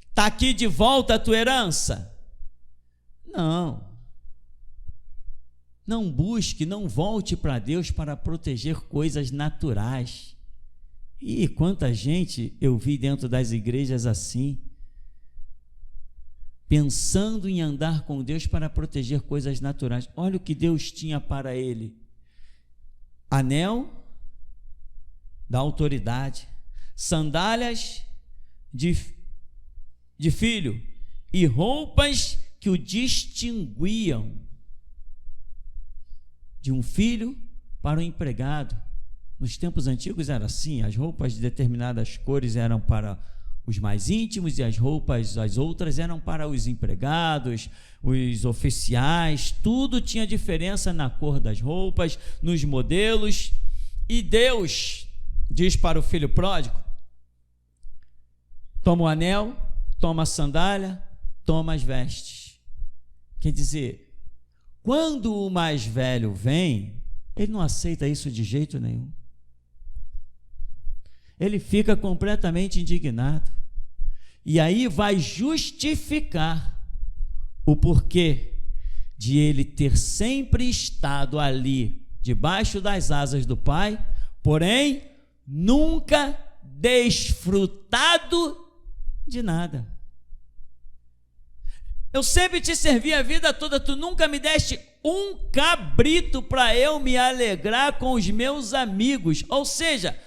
Está aqui de volta a tua herança? Não busque, não volte para Deus para proteger coisas naturais. E quanta gente eu vi dentro das igrejas assim, pensando em andar com Deus para proteger coisas naturais. Olha o que Deus tinha para ele: anel da autoridade, sandálias de filho e roupas que o distinguiam. de um filho para um empregado. Nos tempos antigos era assim, as roupas de determinadas cores eram para os mais íntimos e as outras eram para os empregados, os oficiais, tudo tinha diferença na cor das roupas, nos modelos. E Deus diz para o filho pródigo: toma o anel, toma a sandália, toma as vestes. Quer dizer, quando o mais velho vem, ele não aceita isso de jeito nenhum. Ele fica completamente indignado. E aí vai justificar o porquê de ele ter sempre estado ali, debaixo das asas do Pai, porém, nunca desfrutado de nada. Eu sempre te servi a vida toda, tu nunca me deste um cabrito para eu me alegrar com os meus amigos. Ou seja,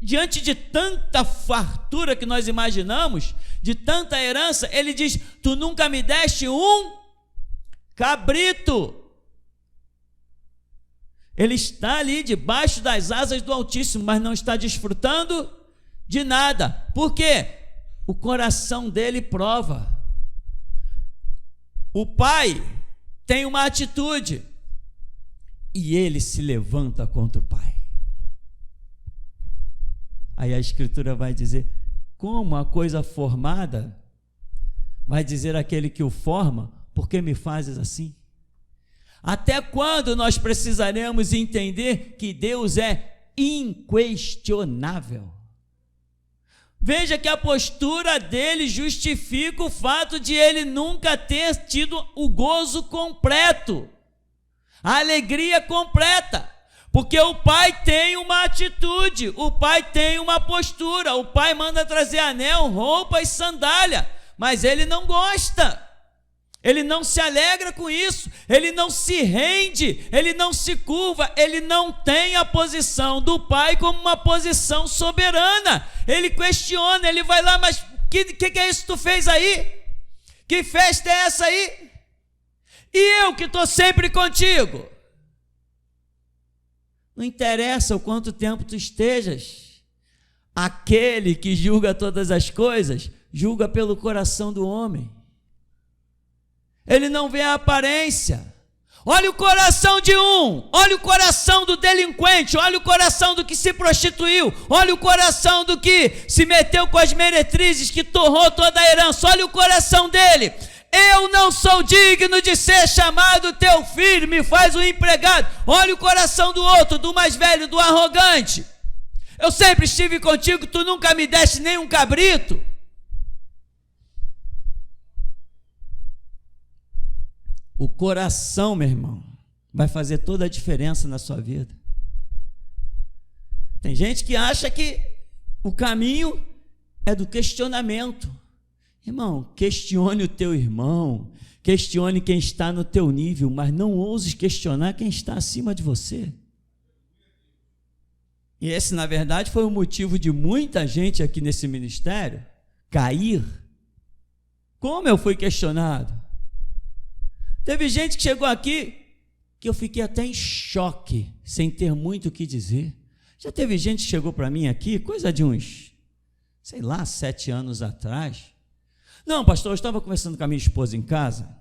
diante de tanta fartura que nós imaginamos, de tanta herança, ele diz: tu nunca me deste um cabrito. Ele está ali debaixo das asas do Altíssimo, mas não está desfrutando de nada. Por quê? O coração dele prova. O pai tem uma atitude e ele se levanta contra o pai. Aí a Escritura vai dizer: como a coisa formada, vai dizer aquele que o forma, por que me fazes assim? Até quando nós precisaremos entender que Deus é inquestionável? Veja que a postura dele justifica o fato de ele nunca ter tido o gozo completo, a alegria completa. Porque o pai tem uma atitude, o pai tem uma postura, o pai manda trazer anel, roupa e sandália, mas ele não gosta, ele não se alegra com isso, ele não se rende, ele não se curva, ele não tem a posição do pai como uma posição soberana. Ele questiona, ele vai lá: mas que é isso que tu fez aí? Que festa é essa aí? E eu que estou sempre contigo? Não interessa o quanto tempo tu estejas, aquele que julga todas as coisas, julga pelo coração do homem. Ele não vê a aparência. Olha o coração de um, olha o coração do delinquente, olha o coração do que se prostituiu, olha o coração do que se meteu com as meretrizes, que torrou toda a herança, olha o coração dele. Eu não sou digno de ser chamado teu filho, me faz um empregado. Olha o coração do outro, do mais velho, do arrogante. Eu sempre estive contigo, tu nunca me deste nem um cabrito. O coração, meu irmão, vai fazer toda a diferença na sua vida. Tem gente que acha que o caminho é do questionamento. Irmão, questione o teu irmão, questione quem está no teu nível, mas não ouses questionar quem está acima de você. E esse, na verdade, foi o motivo de muita gente aqui nesse ministério cair. Como eu fui questionado? Teve gente que chegou aqui que eu fiquei até em choque, sem ter muito o que dizer. Já teve gente que chegou para mim aqui, coisa de uns, 7 anos atrás. Não, pastor, eu estava conversando com a minha esposa em casa,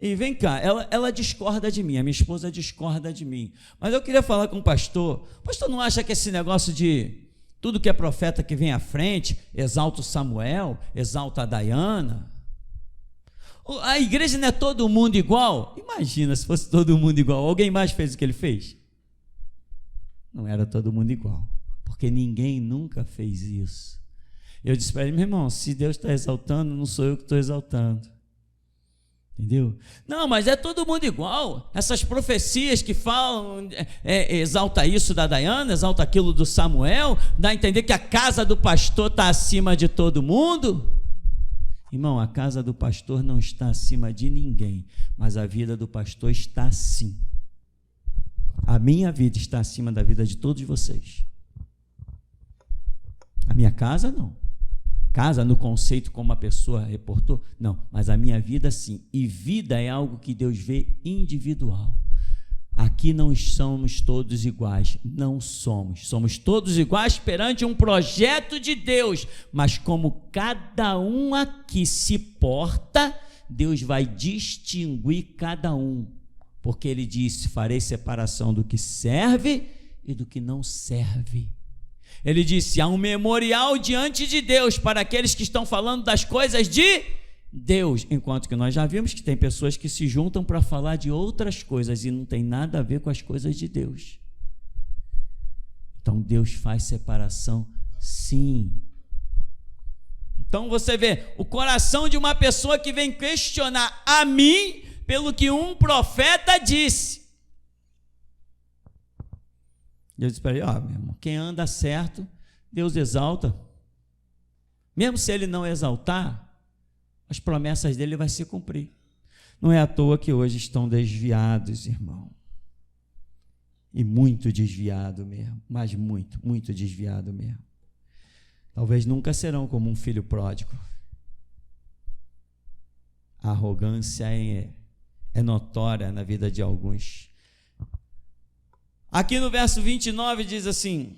e vem cá, ela discorda de mim, a minha esposa discorda de mim, mas eu queria falar com o pastor não acha que esse negócio de tudo que é profeta que vem à frente, exalta o Samuel, exalta a Diana, a igreja não é todo mundo igual? Imagina se fosse todo mundo igual, alguém mais fez o que ele fez? Não era todo mundo igual, porque ninguém nunca fez isso. Eu disse para ele: meu irmão, se Deus está exaltando, não sou eu que estou exaltando. Entendeu? Não, mas é todo mundo igual. Essas profecias que falam, exalta isso da Diana, exalta aquilo do Samuel, dá a entender que a casa do pastor está acima de todo mundo. Irmão, a casa do pastor não está acima de ninguém, mas a vida do pastor está sim. A minha vida está acima da vida de todos vocês. A minha casa não. Casa no conceito como a pessoa reportou, não, mas a minha vida sim. E vida é algo que Deus vê individual. Aqui não somos todos iguais, não somos. Somos todos iguais perante um projeto de Deus, mas como cada um aqui se porta, Deus vai distinguir cada um, porque Ele disse: farei separação do que serve e do que não serve. Ele disse: há um memorial diante de Deus para aqueles que estão falando das coisas de Deus, enquanto que nós já vimos que tem pessoas que se juntam para falar de outras coisas e não tem nada a ver com as coisas de Deus. Então Deus faz separação, sim. Então você vê o coração de uma pessoa que vem questionar a mim pelo que um profeta disse. Deus disse para ele: meu irmão, quem anda certo, Deus exalta. Mesmo se ele não exaltar, as promessas dele vai se cumprir. Não é à toa que hoje estão desviados, irmão. E muito desviado mesmo, mas muito, muito desviado mesmo. Talvez nunca serão como um filho pródigo. A arrogância é notória na vida de alguns. Aqui no verso 29 diz assim: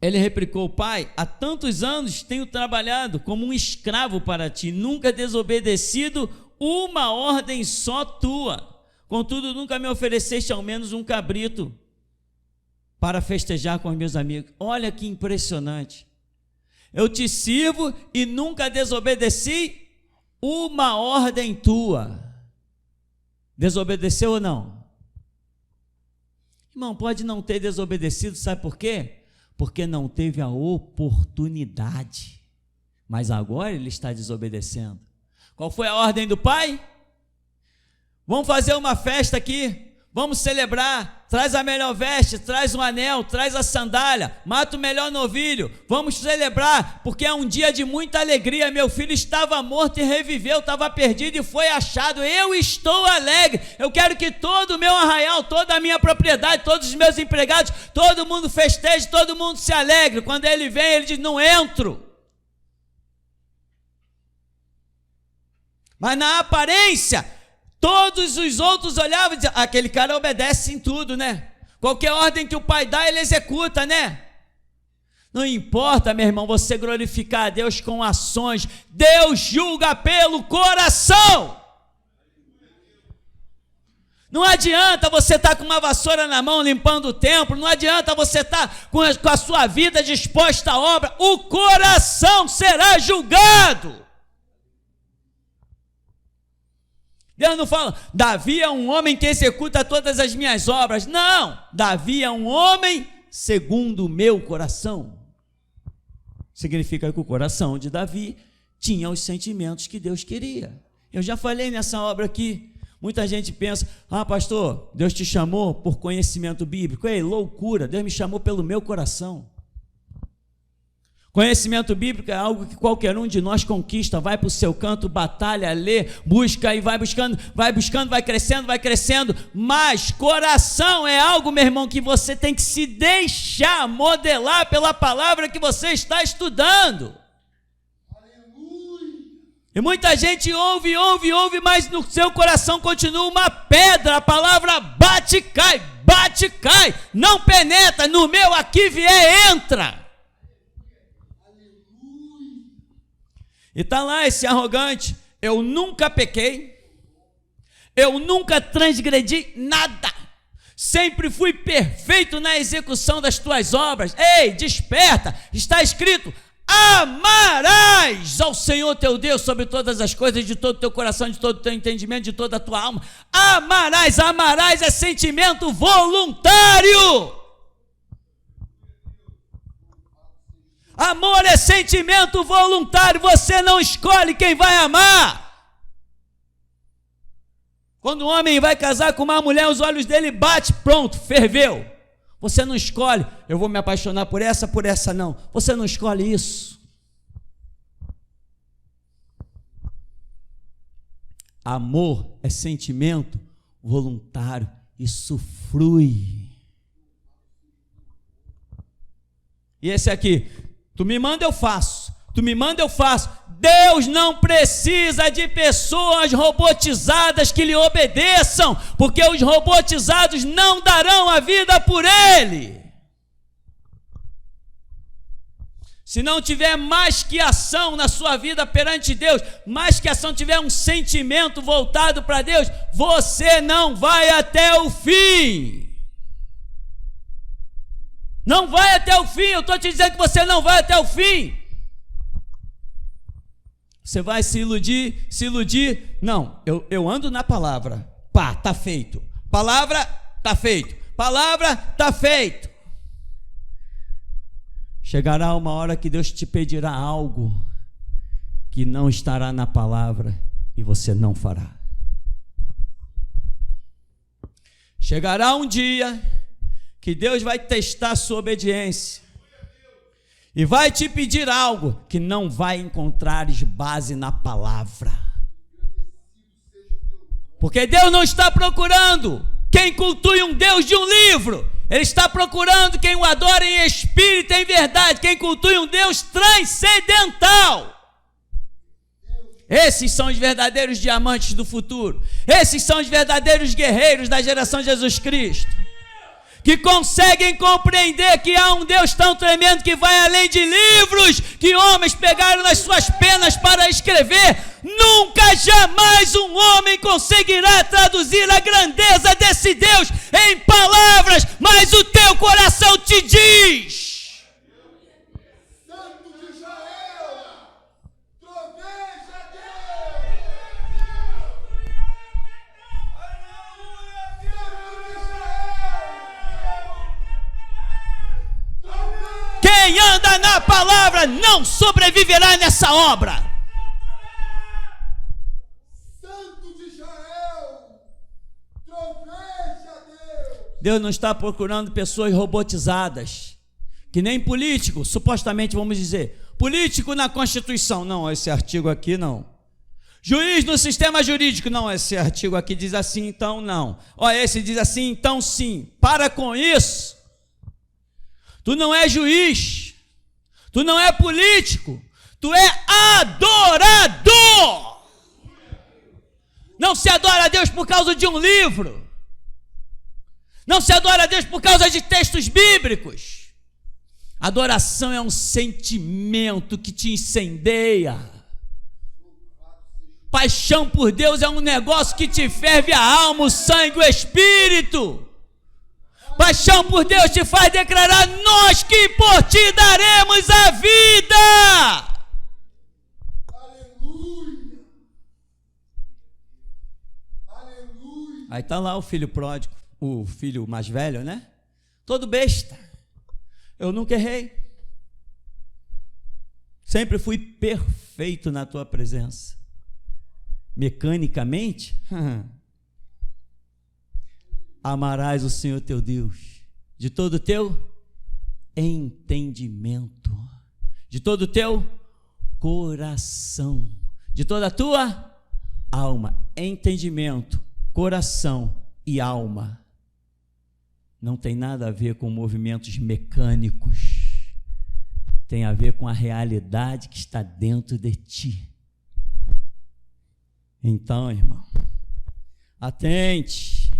ele replicou: pai, há tantos anos tenho trabalhado como um escravo para ti, nunca desobedecido uma ordem só tua. Contudo, nunca me ofereceste ao menos um cabrito para festejar com os meus amigos. Olha que impressionante. Eu te sirvo e nunca desobedeci uma ordem tua. Desobedeceu ou não? Irmão, pode não ter desobedecido, sabe por quê? Porque não teve a oportunidade. Mas agora ele está desobedecendo. Qual foi a ordem do pai? Vamos fazer uma festa aqui, vamos celebrar, traz a melhor veste, traz um anel, traz a sandália, mata o melhor novilho, vamos celebrar, porque é um dia de muita alegria. Meu filho estava morto e reviveu, estava perdido e foi achado. Eu estou alegre, eu quero que todo o meu arraial, toda a minha propriedade, todos os meus empregados, todo mundo festeje, todo mundo se alegre. Quando ele vem, ele diz: não entro. Mas na aparência, todos os outros olhavam e diziam: aquele cara obedece em tudo, né? Qualquer ordem que o pai dá, ele executa, né? Não importa, meu irmão, você glorificar a Deus com ações. Deus julga pelo coração. Não adianta você estar com uma vassoura na mão limpando o templo, não adianta você estar com a sua vida disposta à obra. O coração será julgado. Deus não fala: Davi é um homem que executa todas as minhas obras. Não, Davi é um homem segundo o meu coração. Significa que o coração de Davi tinha os sentimentos que Deus queria. Eu já falei nessa obra aqui. Muita gente pensa: pastor, Deus te chamou por conhecimento bíblico. Ei, loucura, Deus me chamou pelo meu coração. Conhecimento bíblico é algo que qualquer um de nós conquista, vai para o seu canto, batalha, lê, busca e vai buscando, vai crescendo, mas coração é algo, meu irmão, que você tem que se deixar modelar pela palavra que você está estudando. Aleluia. E muita gente ouve, mas no seu coração continua uma pedra. A palavra bate e cai, não penetra, no meu aqui vier, entra. E está lá esse arrogante: eu nunca pequei, eu nunca transgredi nada, sempre fui perfeito na execução das tuas obras. Ei, desperta, está escrito: amarás ao Senhor teu Deus sobre todas as coisas, de todo o teu coração, de todo o teu entendimento, de toda a tua alma. Amarás é sentimento voluntário. Amor é sentimento voluntário, você não escolhe quem vai amar. Quando um homem vai casar com uma mulher, os olhos dele batem, pronto, ferveu. Você não escolhe: eu vou me apaixonar por essa não. Você não escolhe isso. Amor é sentimento voluntário, isso flui. E esse aqui: tu me manda, eu faço. tu me manda, eu faço. Deus não precisa de pessoas robotizadas que lhe obedeçam, porque os robotizados não darão a vida por Ele. Se não tiver mais que ação na sua vida perante Deus, mais que ação, tiver um sentimento voltado para Deus, você não vai até o fim. Não vai até o fim, eu estou te dizendo que você não vai até o fim. Você vai se iludir. Não, eu ando na palavra. Pá, tá feito. Palavra, tá feito. Palavra, tá feito. Chegará uma hora que Deus te pedirá algo que não estará na palavra e você não fará. Chegará um dia que Deus vai testar a sua obediência e vai te pedir algo que não vai encontrar base na palavra. Porque Deus não está procurando quem cultue um Deus de um livro. Ele está procurando quem o adora em espírito e em verdade, quem cultue um Deus transcendental. Esses são os verdadeiros diamantes do futuro. Esses são os verdadeiros guerreiros da geração de Jesus Cristo, que conseguem compreender que há um Deus tão tremendo que vai além de livros que homens pegaram nas suas penas para escrever. Nunca, jamais um homem conseguirá traduzir a grandeza desse Deus em palavras, mas o teu coração te diz. Santo de Israel, troveja Deus. Quem anda na palavra não sobreviverá nessa obra. Deus não está procurando pessoas robotizadas, que nem político, supostamente vamos dizer, político na Constituição, não, esse artigo aqui não. Juiz no sistema jurídico, não, esse artigo aqui diz assim, então não. Ó, esse diz assim, então sim. Para com isso. Tu não é juiz, tu não é político, tu é adorador. Não se adora a Deus por causa de um livro. Não se adora a Deus por causa de textos bíblicos. Adoração é um sentimento que te incendeia. Paixão por Deus é um negócio que te ferve a alma, o sangue, o espírito. Paixão por Deus te faz declarar: nós que por ti daremos a vida. Aleluia. Aleluia. Aí está lá o filho pródigo, o filho mais velho, né? Todo besta. Eu nunca errei. Sempre fui perfeito na tua presença. Mecanicamente, amarás o Senhor teu Deus de todo o teu entendimento, de todo o teu coração, de toda a tua alma. Entendimento, coração e alma não tem nada a ver com movimentos mecânicos, tem a ver com a realidade que está dentro de ti. Então, irmão, atente,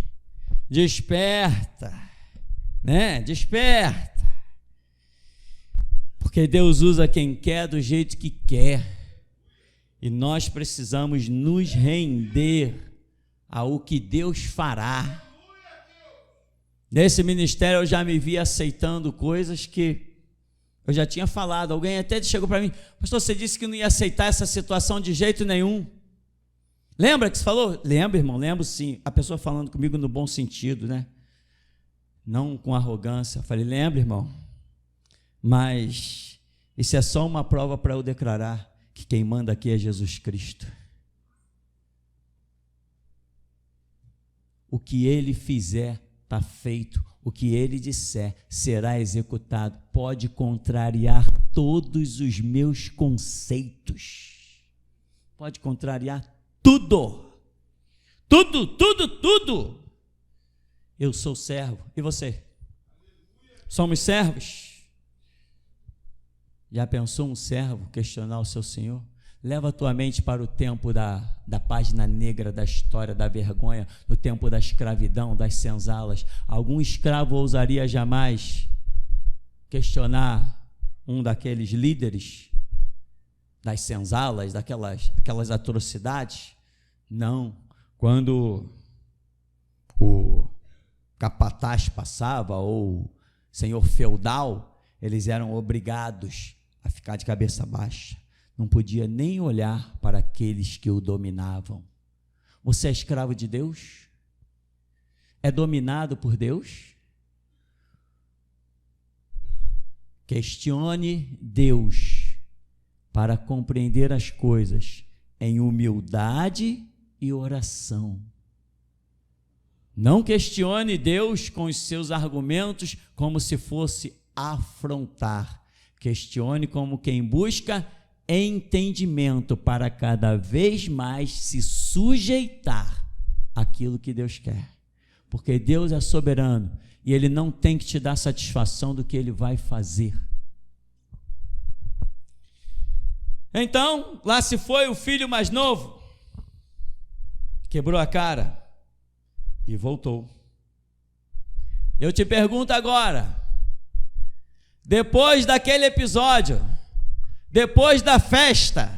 desperta, né? Desperta, porque Deus usa quem quer do jeito que quer, e nós precisamos nos render ao que Deus fará. Nesse ministério eu já me vi aceitando coisas que eu já tinha falado. Alguém até chegou para mim: pastor, você disse que não ia aceitar essa situação de jeito nenhum. Lembra que você falou? Lembro, irmão, lembro sim. A pessoa falando comigo no bom sentido, né? Não com arrogância. Eu falei: lembro, irmão, mas isso é só uma prova para eu declarar que quem manda aqui é Jesus Cristo. O que Ele fizer está feito. O que Ele disser será executado. Pode contrariar todos os meus conceitos. Pode contrariar tudo. Tudo. Eu sou servo. E você? Somos servos. Já pensou um servo questionar o seu senhor? Leva a tua mente para o tempo da página negra da história da vergonha, no tempo da escravidão, das senzalas. Algum escravo ousaria jamais questionar um daqueles líderes das senzalas, daquelas atrocidades? Não. Quando o capataz passava, ou senhor feudal, eles eram obrigados a ficar de cabeça baixa. Não podia nem olhar para aqueles que o dominavam. Você é escravo de Deus? É dominado por Deus? Questione Deus para compreender as coisas em humildade e oração. Não questione Deus com os seus argumentos como se fosse afrontar. Questione como quem busca entendimento para cada vez mais se sujeitar àquilo que Deus quer. Porque Deus é soberano e Ele não tem que te dar satisfação do que Ele vai fazer. Então, lá se foi o filho mais novo, quebrou a cara e voltou. Eu te pergunto agora, depois daquele episódio, depois da festa,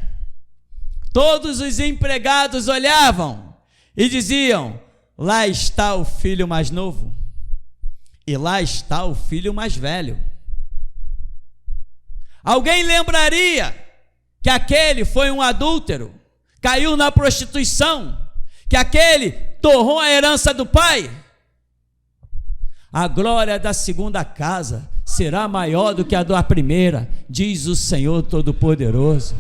todos os empregados olhavam e diziam: lá está o filho mais novo e lá está o filho mais velho. Alguém lembraria que aquele foi um adúltero, caiu na prostituição, que aquele torrou a herança do pai? A glória da segunda casa será maior do que a da primeira, diz o Senhor Todo-Poderoso.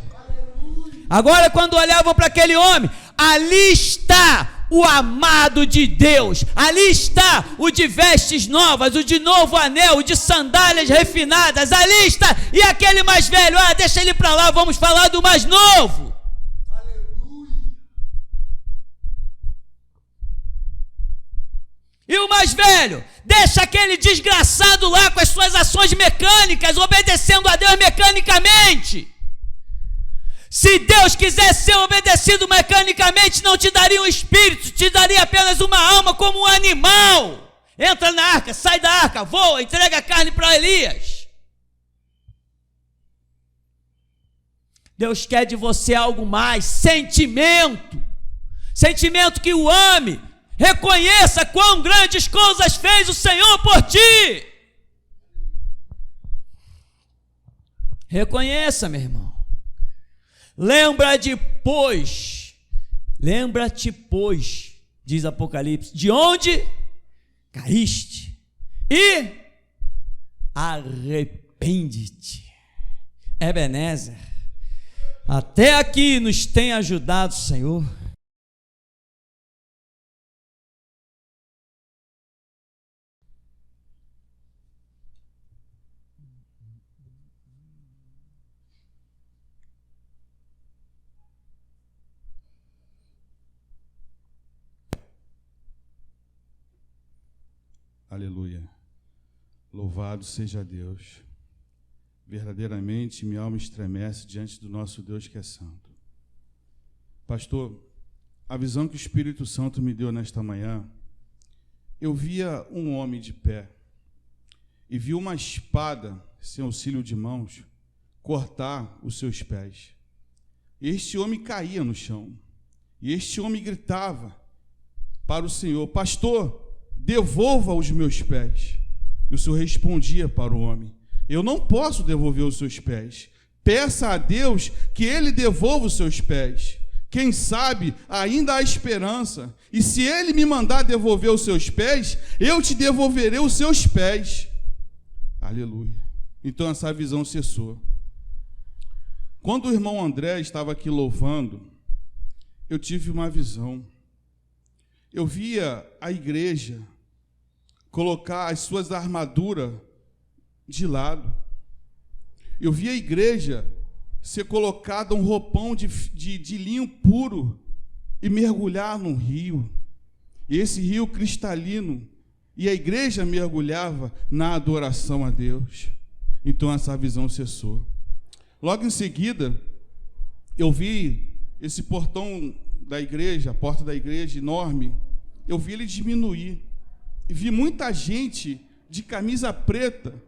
Agora, quando olhavam para aquele homem, ali está o amado de Deus, ali está o de vestes novas, o de novo anel, o de sandálias refinadas, ali está. E aquele mais velho, deixa ele para lá, vamos falar do mais novo. E o mais velho, deixa aquele desgraçado lá com as suas ações mecânicas, obedecendo a Deus mecanicamente. Se Deus quisesse ser obedecido mecanicamente, não te daria um espírito, te daria apenas uma alma como um animal. Entra na arca, sai da arca, voa, entrega a carne para Elias. Deus quer de você algo mais, sentimento. Sentimento que o ame. Reconheça quão grandes coisas fez o Senhor por ti. Reconheça, meu irmão. Lembra-te, pois, diz Apocalipse, de onde caíste e arrepende-te. Ebenezer, até aqui nos tem ajudado o Senhor. Aleluia. Louvado seja Deus. Verdadeiramente minha alma estremece diante do nosso Deus que é santo. Pastor, a visão que o Espírito Santo me deu nesta manhã, eu via um homem de pé e vi uma espada, sem auxílio de mãos, cortar os seus pés. Este homem caía no chão e este homem gritava para o Senhor: pastor, devolva os meus pés. E o Senhor respondia para o homem: eu não posso devolver os seus pés. Peça a Deus que Ele devolva os seus pés. Quem sabe ainda há esperança. E se Ele me mandar devolver os seus pés, eu te devolverei os seus pés. Aleluia. Então essa visão cessou. Quando o irmão André estava aqui louvando, eu tive uma visão. Eu via a igreja colocar as suas armaduras de lado. Eu via a igreja ser colocada um roupão de linho puro e mergulhar num rio. E esse rio cristalino, e a igreja mergulhava na adoração a Deus. Então essa visão cessou. Logo em seguida, eu vi esse portão da igreja, a porta da igreja enorme, eu vi ele diminuir. E vi muita gente de camisa preta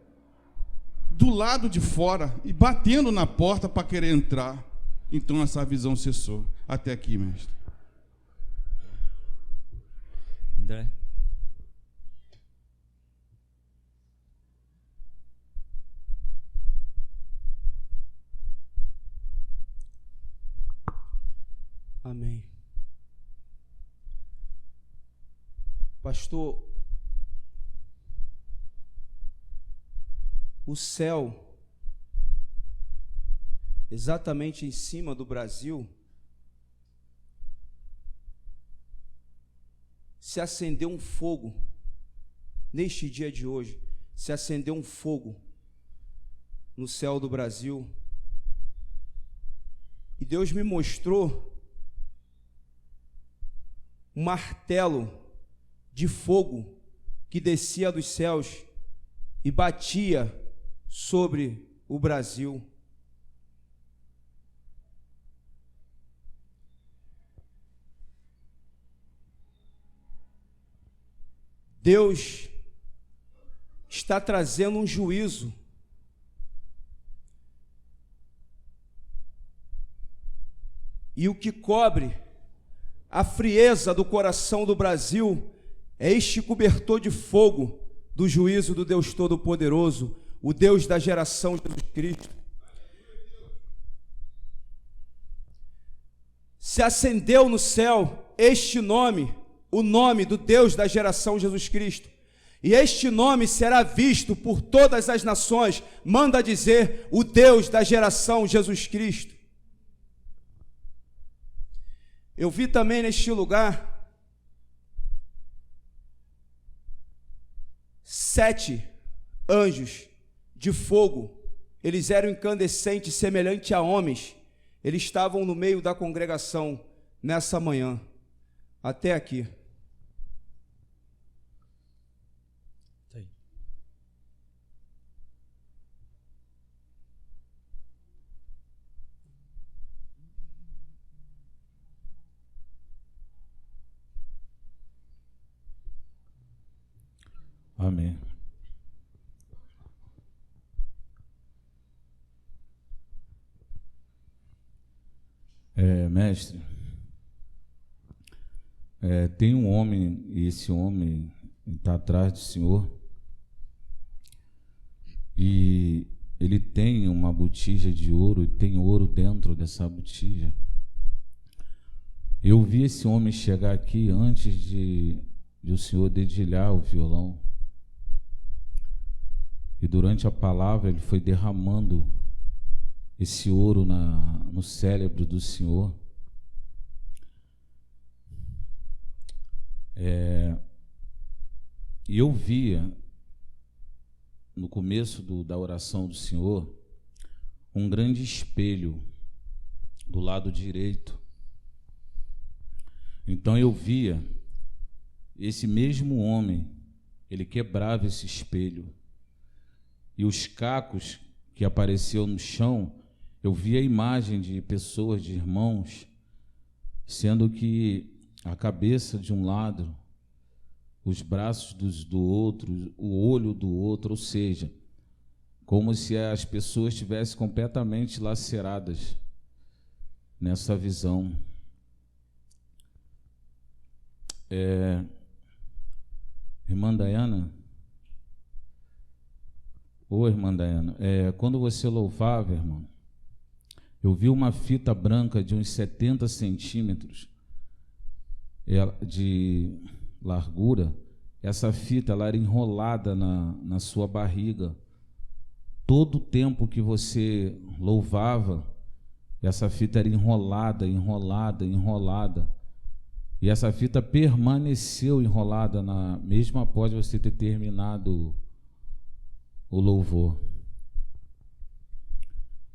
do lado de fora e batendo na porta para querer entrar. Então essa visão cessou. Até aqui, mestre. André? Amém. Pastor, o céu, exatamente em cima do Brasil, se acendeu um fogo, neste dia de hoje, se acendeu um fogo no céu do Brasil, e Deus me mostrou um martelo de fogo que descia dos céus e batia sobre o Brasil. Deus está trazendo um juízo. E o que cobre a frieza do coração do Brasil é este cobertor de fogo do juízo do Deus Todo-Poderoso, o Deus da geração Jesus Cristo. Se acendeu no céu este nome, o nome do Deus da geração Jesus Cristo. E este nome será visto por todas as nações, manda dizer, o Deus da geração Jesus Cristo. Eu vi também neste lugar 7 anjos de fogo. Eles eram incandescentes, semelhante a homens. Eles estavam no meio da congregação nessa manhã. Até aqui. Amém. Mestre, tem um homem, e esse homem está atrás do Senhor, e ele tem uma botija de ouro, e tem ouro dentro dessa botija. Eu vi esse homem chegar aqui antes de o Senhor dedilhar o violão. E durante a palavra ele foi derramando esse ouro no cérebro do Senhor. E eu via, no começo da oração do Senhor, um grande espelho do lado direito. Então eu via esse mesmo homem, ele quebrava esse espelho. E os cacos que apareciam no chão, eu via a imagem de pessoas, de irmãos, sendo que a cabeça de um lado, os braços do outro, o olho do outro, ou seja, como se as pessoas estivessem completamente laceradas nessa visão. Irmã Dayana, irmã Dayana, quando você louvava, irmão, eu vi uma fita branca de uns 70 centímetros de largura. Essa fita ela era enrolada na sua barriga. Todo o tempo que você louvava, essa fita era enrolada, enrolada, enrolada. E essa fita permaneceu enrolada mesmo após você ter terminado o louvor.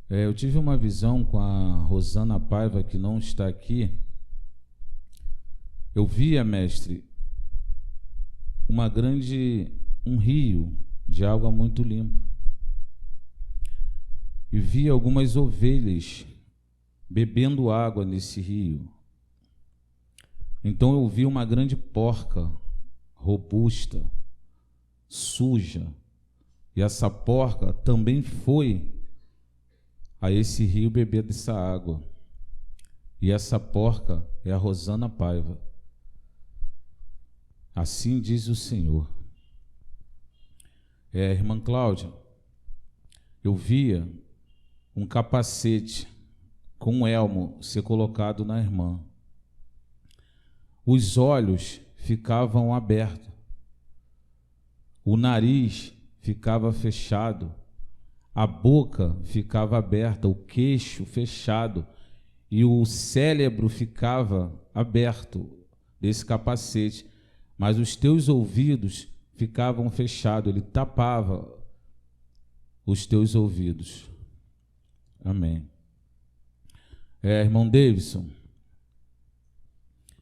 Eu tive uma visão com a Rosana Paiva, que não está aqui. Eu via, mestre, um rio de água muito limpa. e vi algumas ovelhas bebendo água nesse rio. Então eu vi uma grande porca, robusta, suja, e essa porca também foi a esse rio beber dessa água. E essa porca é a Rosana Paiva. Assim diz o Senhor. Irmã Cláudia, eu via um capacete com um elmo ser colocado na irmã. Os olhos ficavam abertos, o nariz ficava fechado, a boca ficava aberta, o queixo fechado e o cérebro ficava aberto desse capacete, mas os teus ouvidos ficavam fechados, ele tapava os teus ouvidos. Amém. Irmão Davidson,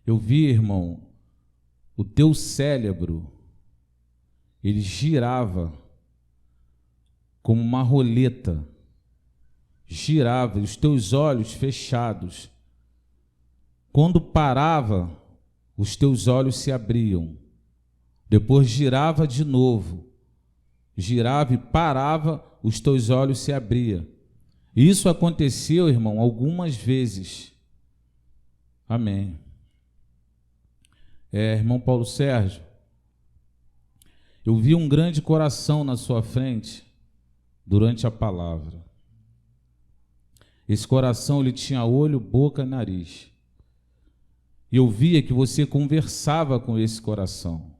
eu vi, irmão, o teu cérebro, ele girava como uma roleta, girava, e os teus olhos fechados. Quando parava, os teus olhos se abriam. Depois girava de novo, girava e parava, os teus olhos se abriam. Isso aconteceu, irmão, algumas vezes. Amém. Irmão Paulo Sérgio, eu vi um grande coração na sua frente durante a palavra. Esse coração, ele tinha olho, boca e nariz. E eu via que você conversava com esse coração,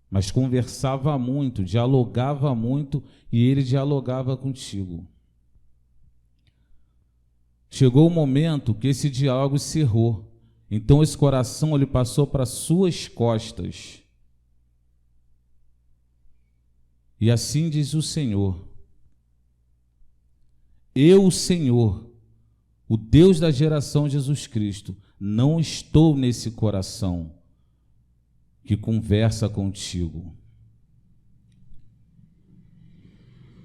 mas conversava muito, dialogava muito, e ele dialogava contigo. Chegou o momento que esse diálogo cerrou. Então esse coração, ele passou para suas costas. E assim diz o Senhor: eu, o Senhor, o Deus da geração Jesus Cristo, não estou nesse coração que conversa contigo.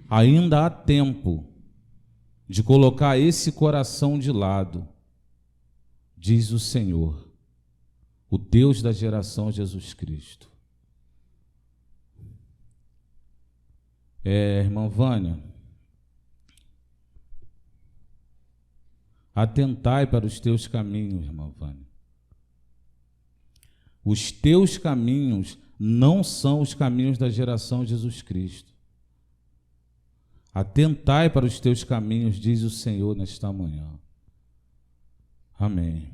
Ainda há tempo de colocar esse coração de lado, diz o Senhor, o Deus da geração Jesus Cristo. Irmã Vânia, atentai para os teus caminhos, irmã Vânia. Os teus caminhos não são os caminhos da geração Jesus Cristo. Atentai para os teus caminhos, diz o Senhor nesta manhã. Amém.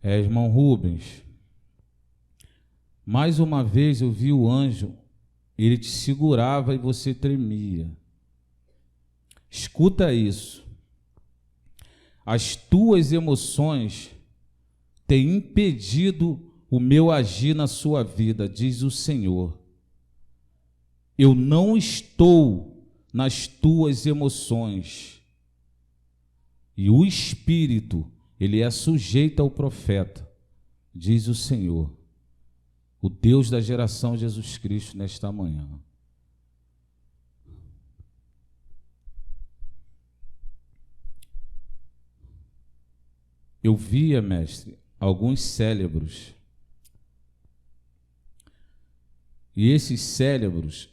Irmão Rubens, mais uma vez eu vi o anjo, ele te segurava e você tremia. Escuta isso. As tuas emoções têm impedido o meu agir na sua vida, diz o Senhor. Eu não estou nas tuas emoções. E o Espírito, ele é sujeito ao profeta, diz o Senhor, o Deus da geração Jesus Cristo, nesta manhã. Eu via, mestre, alguns cérebros. E esses cérebros,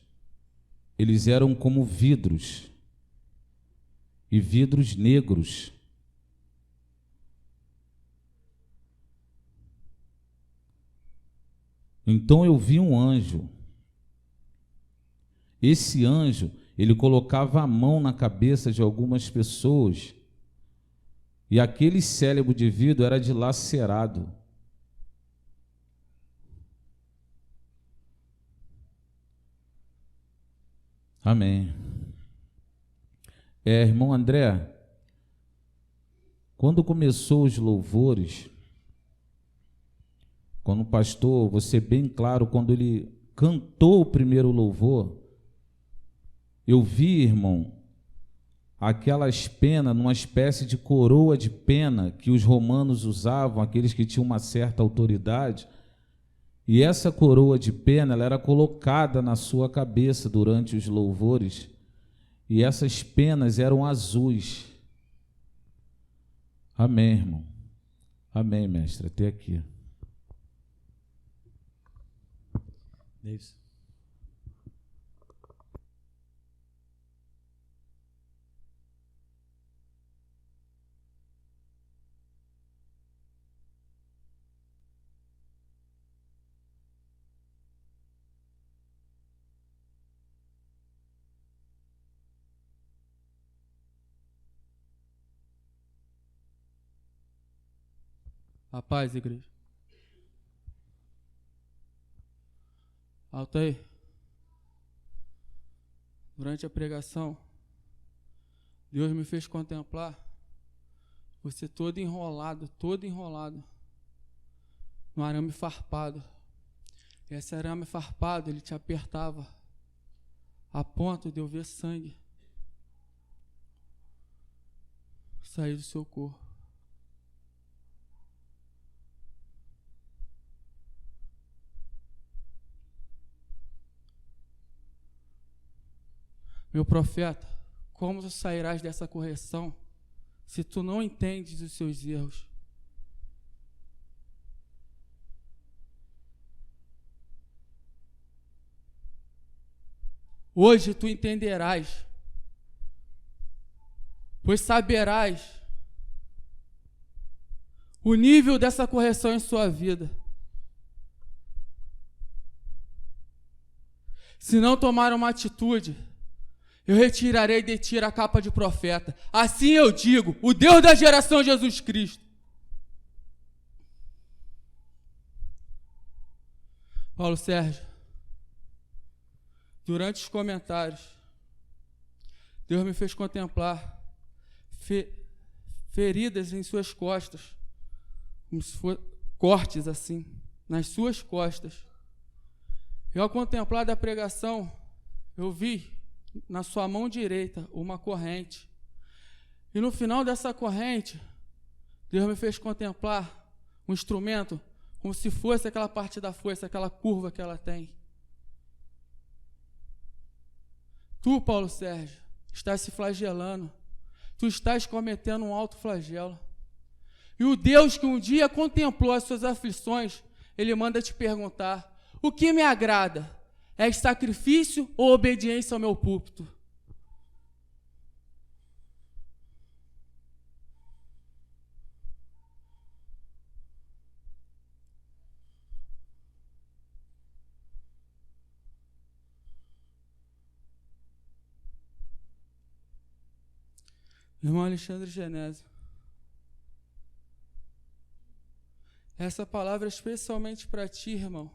eles eram como vidros, e vidros negros. Então eu vi um anjo. Esse anjo, ele colocava a mão na cabeça de algumas pessoas, e aquele cérebro de vidro era dilacerado. Amém. Irmão André, quando começou os louvores, quando o pastor, você bem claro, quando ele cantou o primeiro louvor, eu vi, irmão, aquelas penas, numa espécie de coroa de pena que os romanos usavam, aqueles que tinham uma certa autoridade, e essa coroa de pena, ela era colocada na sua cabeça durante os louvores, e essas penas eram azuis. Amém, irmão. Amém, mestre. Até aqui. Davis. A paz, igreja. Altair, durante a pregação, Deus me fez contemplar você todo enrolado, no arame farpado. E esse arame farpado, ele te apertava a ponto de eu ver sangue sair do seu corpo. Meu profeta, como tu sairás dessa correção se tu não entendes os seus erros? Hoje tu entenderás, pois saberás o nível dessa correção em sua vida. Se não tomar uma atitude, eu retirarei de ti a capa de profeta. Assim eu digo, o Deus da geração Jesus Cristo. Paulo Sérgio, durante os comentários, Deus me fez contemplar feridas em suas costas, como se fossem cortes assim, nas suas costas. E ao contemplar da pregação, eu vi na sua mão direita uma corrente. E no final dessa corrente, Deus me fez contemplar um instrumento como se fosse aquela parte da foice, aquela curva que ela tem. Tu, Paulo Sérgio, estás se flagelando. Tu estás cometendo um alto flagelo. E o Deus que um dia contemplou as suas aflições, Ele manda te perguntar: o que me agrada? É sacrifício ou obediência ao meu púlpito? Irmão Alexandre Genésio, essa palavra é especialmente para ti, irmão.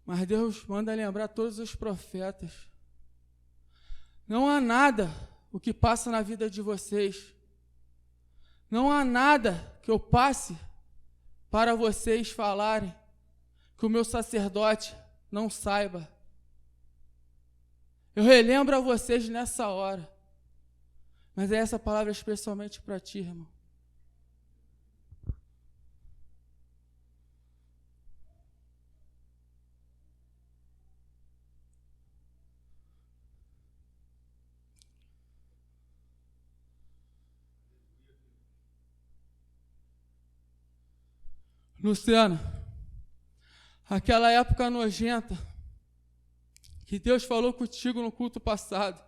Mas Deus manda lembrar todos os profetas. Não há nada o que passa na vida de vocês. Não há nada que eu passe para vocês falarem que o meu sacerdote não saiba. Eu relembro a vocês nessa hora. Mas essa palavra é especialmente para ti, irmão. Luciano, aquela época nojenta que Deus falou contigo no culto passado,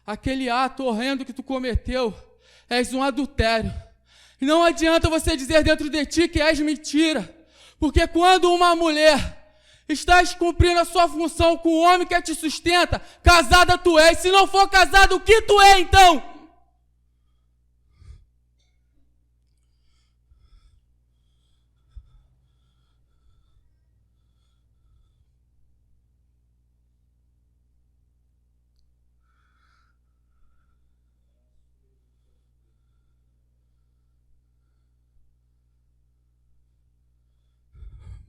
aquele ato horrendo que tu cometeu, és um adultério. E não adianta você dizer dentro de ti que és mentira, porque quando uma mulher estás cumprindo a sua função com o homem que te sustenta, casada tu és. Se não for casado, o que tu é então?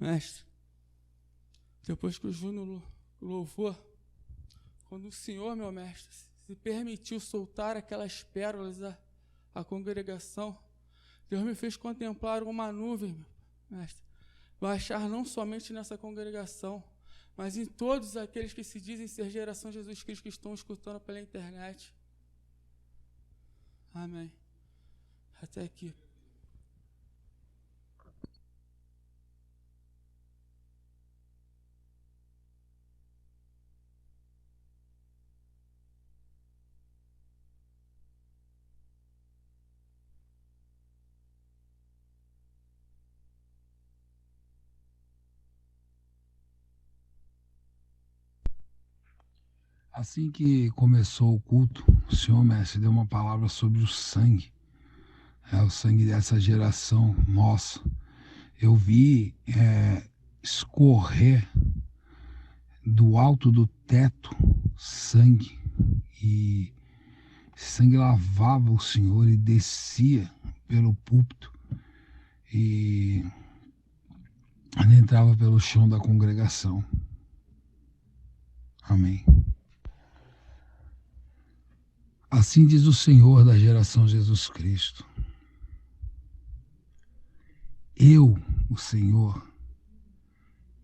Mestre, depois que o Júnior louvou, quando o Senhor, meu mestre, se permitiu soltar aquelas pérolas à congregação, Deus me fez contemplar uma nuvem, mestre, baixar não somente nessa congregação, mas em todos aqueles que se dizem ser geração Jesus Cristo que estão escutando pela internet. Amém. Até aqui. Assim que começou o culto, o Senhor, mestre, deu uma palavra sobre o sangue. O sangue dessa geração nossa. Eu vi escorrer do alto do teto sangue. E esse sangue lavava o Senhor e descia pelo púlpito. E ele entrava pelo chão da congregação. Amém. Assim diz o Senhor da geração Jesus Cristo. Eu, o Senhor,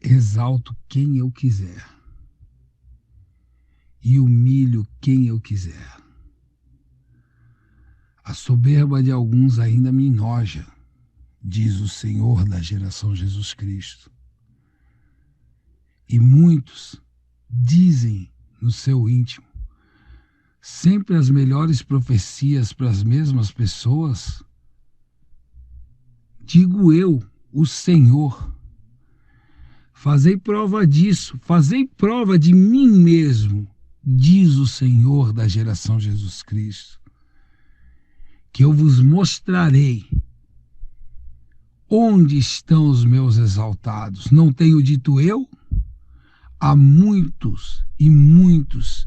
exalto quem eu quiser e humilho quem eu quiser. A soberba de alguns ainda me enoja, diz o Senhor da geração Jesus Cristo. E muitos dizem no seu íntimo, sempre as melhores profecias para as mesmas pessoas? Digo eu, o Senhor, fazei prova disso, fazei prova de mim mesmo, diz o Senhor da geração Jesus Cristo, que eu vos mostrarei onde estão os meus exaltados. Não tenho dito eu? Há muitos e muitos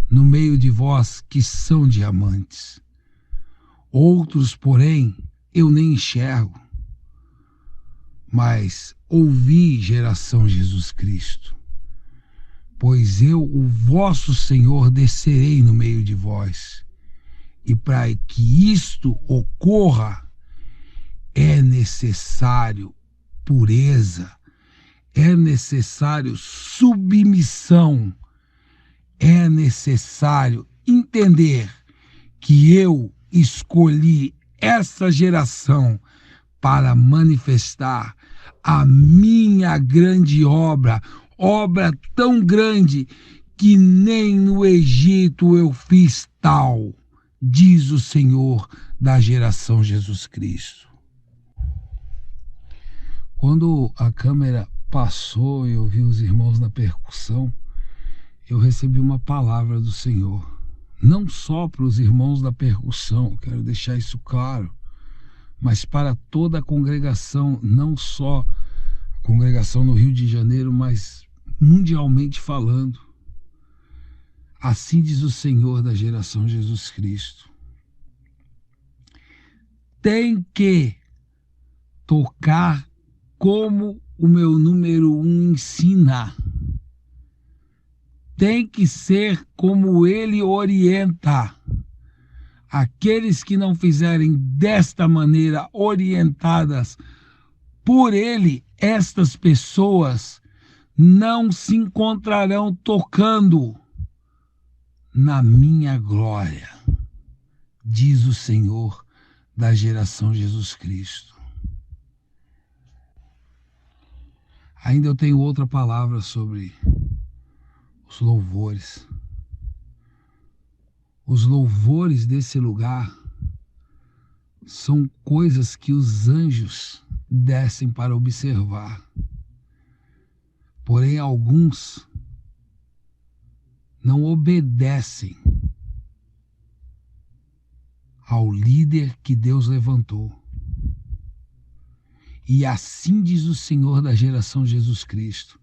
no meio de vós que são diamantes. Outros, porém, eu nem enxergo. Mas ouvi, geração Jesus Cristo, pois eu, o vosso Senhor, descerei no meio de vós. E para que isto ocorra, é necessário pureza, é necessário submissão, é necessário entender que eu escolhi essa geração para manifestar a minha grande obra, obra tão grande que nem no Egito eu fiz tal, diz o Senhor da geração Jesus Cristo. Quando a câmera passou e eu vi os irmãos na percussão, eu recebi uma palavra do Senhor, não só para os irmãos da percussão, quero deixar isso claro, mas para toda a congregação, não só a congregação no Rio de Janeiro, mas mundialmente falando. Assim diz o Senhor da geração Jesus Cristo. Tem que tocar como o meu número 1 ensina. Tem que ser como ele orienta. Aqueles que não fizerem desta maneira, orientadas por ele, estas pessoas não se encontrarão tocando na minha glória, diz o Senhor da geração Jesus Cristo. Ainda eu tenho outra palavra sobre os louvores. Os louvores desse lugar são coisas que os anjos descem para observar. Porém, alguns não obedecem ao líder que Deus levantou. E assim diz o Senhor da geração Jesus Cristo: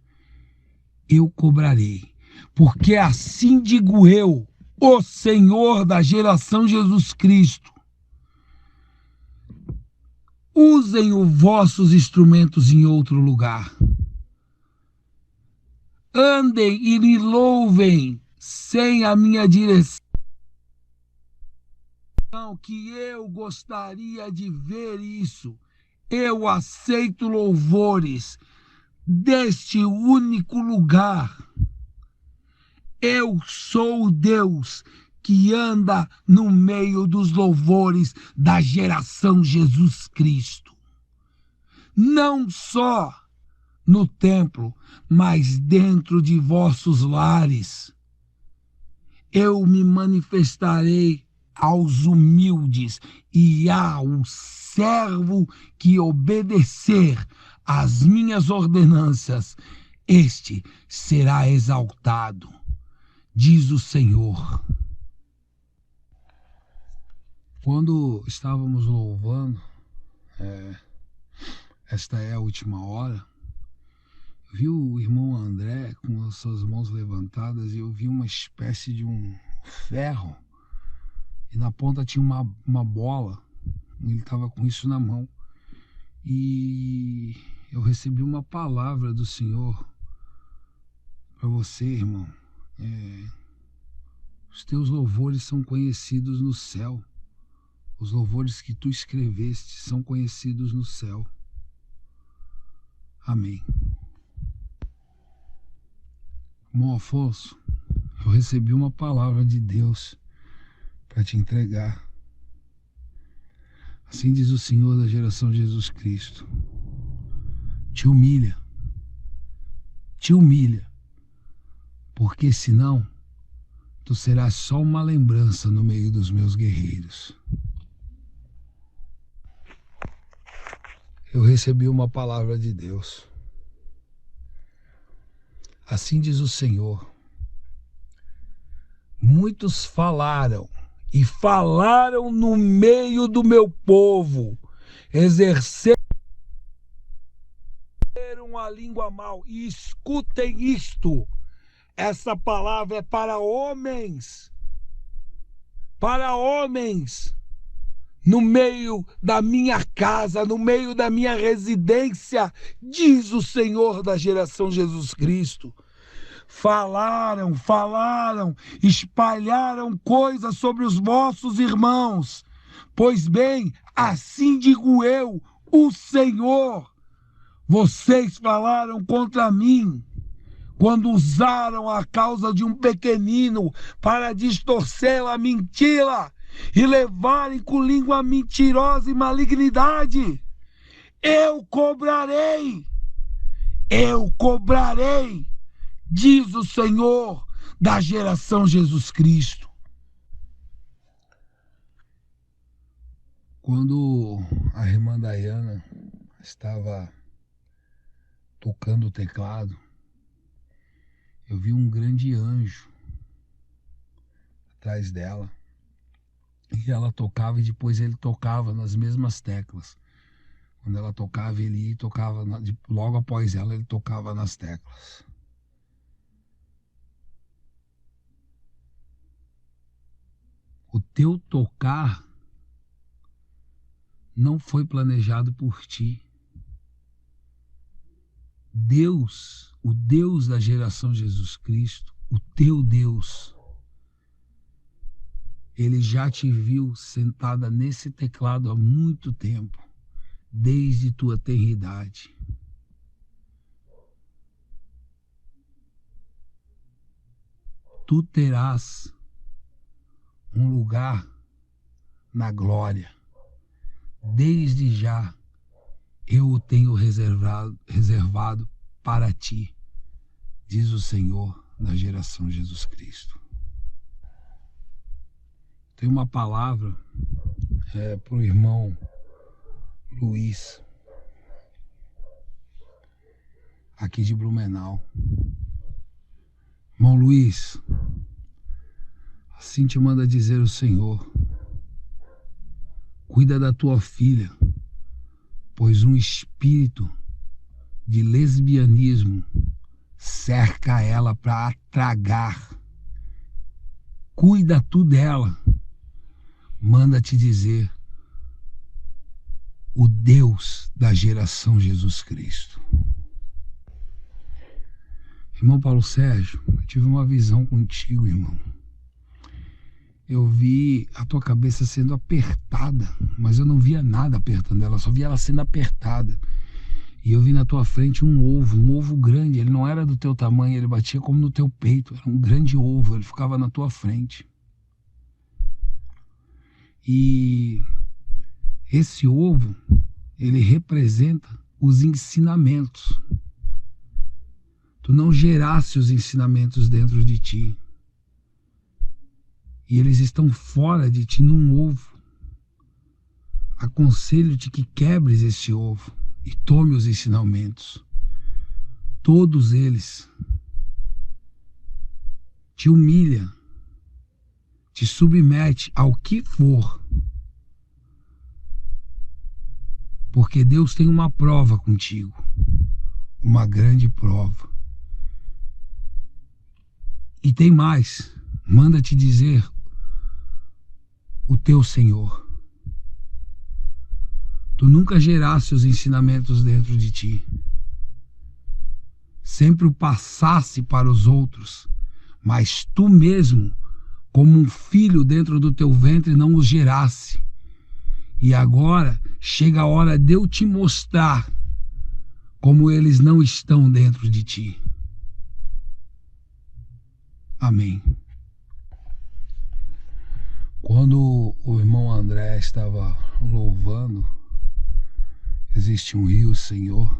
eu cobrarei, porque assim digo eu, o Senhor da geração Jesus Cristo. Usem os vossos instrumentos em outro lugar. Andem e me louvem sem a minha direção, que eu gostaria de ver isso. Eu aceito louvores deste único lugar. Eu sou o Deus que anda no meio dos louvores da geração Jesus Cristo. Não só no templo, mas dentro de vossos lares. Eu me manifestarei aos humildes, e ao servo que obedecer às minhas ordenanças, este será exaltado, diz o Senhor. Quando estávamos louvando, esta é a última hora, eu vi o irmão André com as suas mãos levantadas, e eu vi uma espécie de um ferro, e na ponta tinha uma bola, ele estava com isso na mão, e eu recebi uma palavra do Senhor para você, irmão. Os teus louvores são conhecidos no céu. Os louvores que tu escreveste são conhecidos no céu. Amém. Irmão Afonso, eu recebi uma palavra de Deus para te entregar. Assim diz o Senhor da geração Jesus Cristo. Te humilha, porque senão tu serás só uma lembrança no meio dos meus guerreiros. Eu recebi uma palavra de Deus. Assim diz o Senhor. Muitos falaram, e falaram no meio do meu povo, exerceram a língua mal. E escutem isto, essa palavra é para homens, no meio da minha casa, no meio da minha residência, diz o Senhor da geração Jesus Cristo. Falaram, espalharam coisas sobre os vossos irmãos. Pois bem, assim digo eu, o Senhor. Vocês falaram contra mim, quando usaram a causa de um pequenino para distorcê-la, menti-la e levarem com língua mentirosa e malignidade. Eu cobrarei, diz o Senhor da geração Jesus Cristo. Quando a irmã Dayana estava tocando o teclado, eu vi um grande anjo atrás dela. E ela tocava, e depois ele tocava nas mesmas teclas. Quando ela tocava, ele ia e tocava, logo após ela, ele tocava nas teclas. O teu tocar não foi planejado por ti. Deus, o Deus da geração Jesus Cristo, o teu Deus, Ele já te viu sentada nesse teclado há muito tempo, desde tua tenridade. Tu terás um lugar na glória. Desde já eu o tenho reservado para ti, diz o Senhor da geração Jesus Cristo. Tem uma palavra para o irmão Luiz, aqui de Blumenau. Irmão Luiz, assim te manda dizer o Senhor: cuida da tua filha, pois um espírito de lesbianismo cerca ela para a tragar. Cuida tu dela. Manda te dizer o Deus da geração Jesus Cristo. Irmão Paulo Sérgio, eu tive uma visão contigo, irmão. Eu vi a tua cabeça sendo apertada, mas eu não via nada apertando ela, só via ela sendo apertada. E eu vi na tua frente um ovo grande. Ele não era do teu tamanho, ele batia como no teu peito. Era um grande ovo, ele ficava na tua frente. E esse ovo, ele representa os ensinamentos. Tu não gerasse os ensinamentos dentro de ti. E eles estão fora de ti num ovo. Aconselho-te que quebres este ovo e tome os ensinamentos. Todos eles te humilha, te submete ao que for. Porque Deus tem uma prova contigo, uma grande prova. E tem mais, manda te dizer o teu Senhor. Tu nunca gerasse os ensinamentos dentro de ti. Sempre o passasse para os outros, mas tu mesmo, como um filho dentro do teu ventre, não os gerasse. E agora chega a hora de eu te mostrar como eles não estão dentro de ti. Amém. Quando o irmão André estava louvando, existe um rio, Senhor,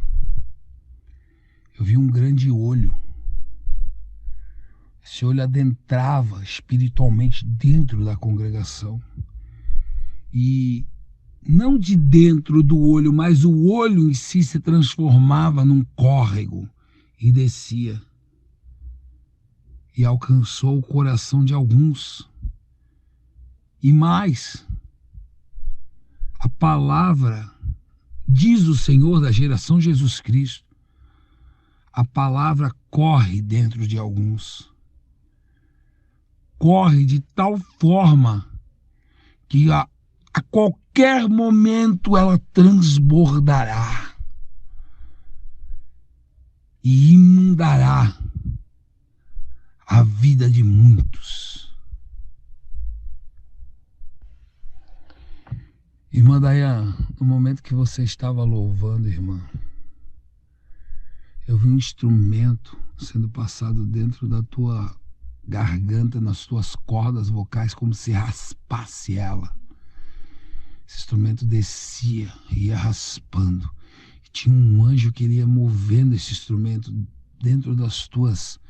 eu vi um grande olho. Esse olho adentrava espiritualmente dentro da congregação. E não de dentro do olho, mas o olho em si se transformava num córrego e descia. E alcançou o coração de alguns. E mais, a palavra, diz o Senhor da geração Jesus Cristo, a palavra corre dentro de alguns. Corre de tal forma que a qualquer momento ela transbordará e inundará a vida de muitos. Irmã Dayana, no momento que você estava louvando, irmã, eu vi um instrumento sendo passado dentro da tua garganta, nas tuas cordas vocais, como se raspasse ela. Esse instrumento descia, ia raspando. E tinha um anjo que ia movendo esse instrumento dentro das tuas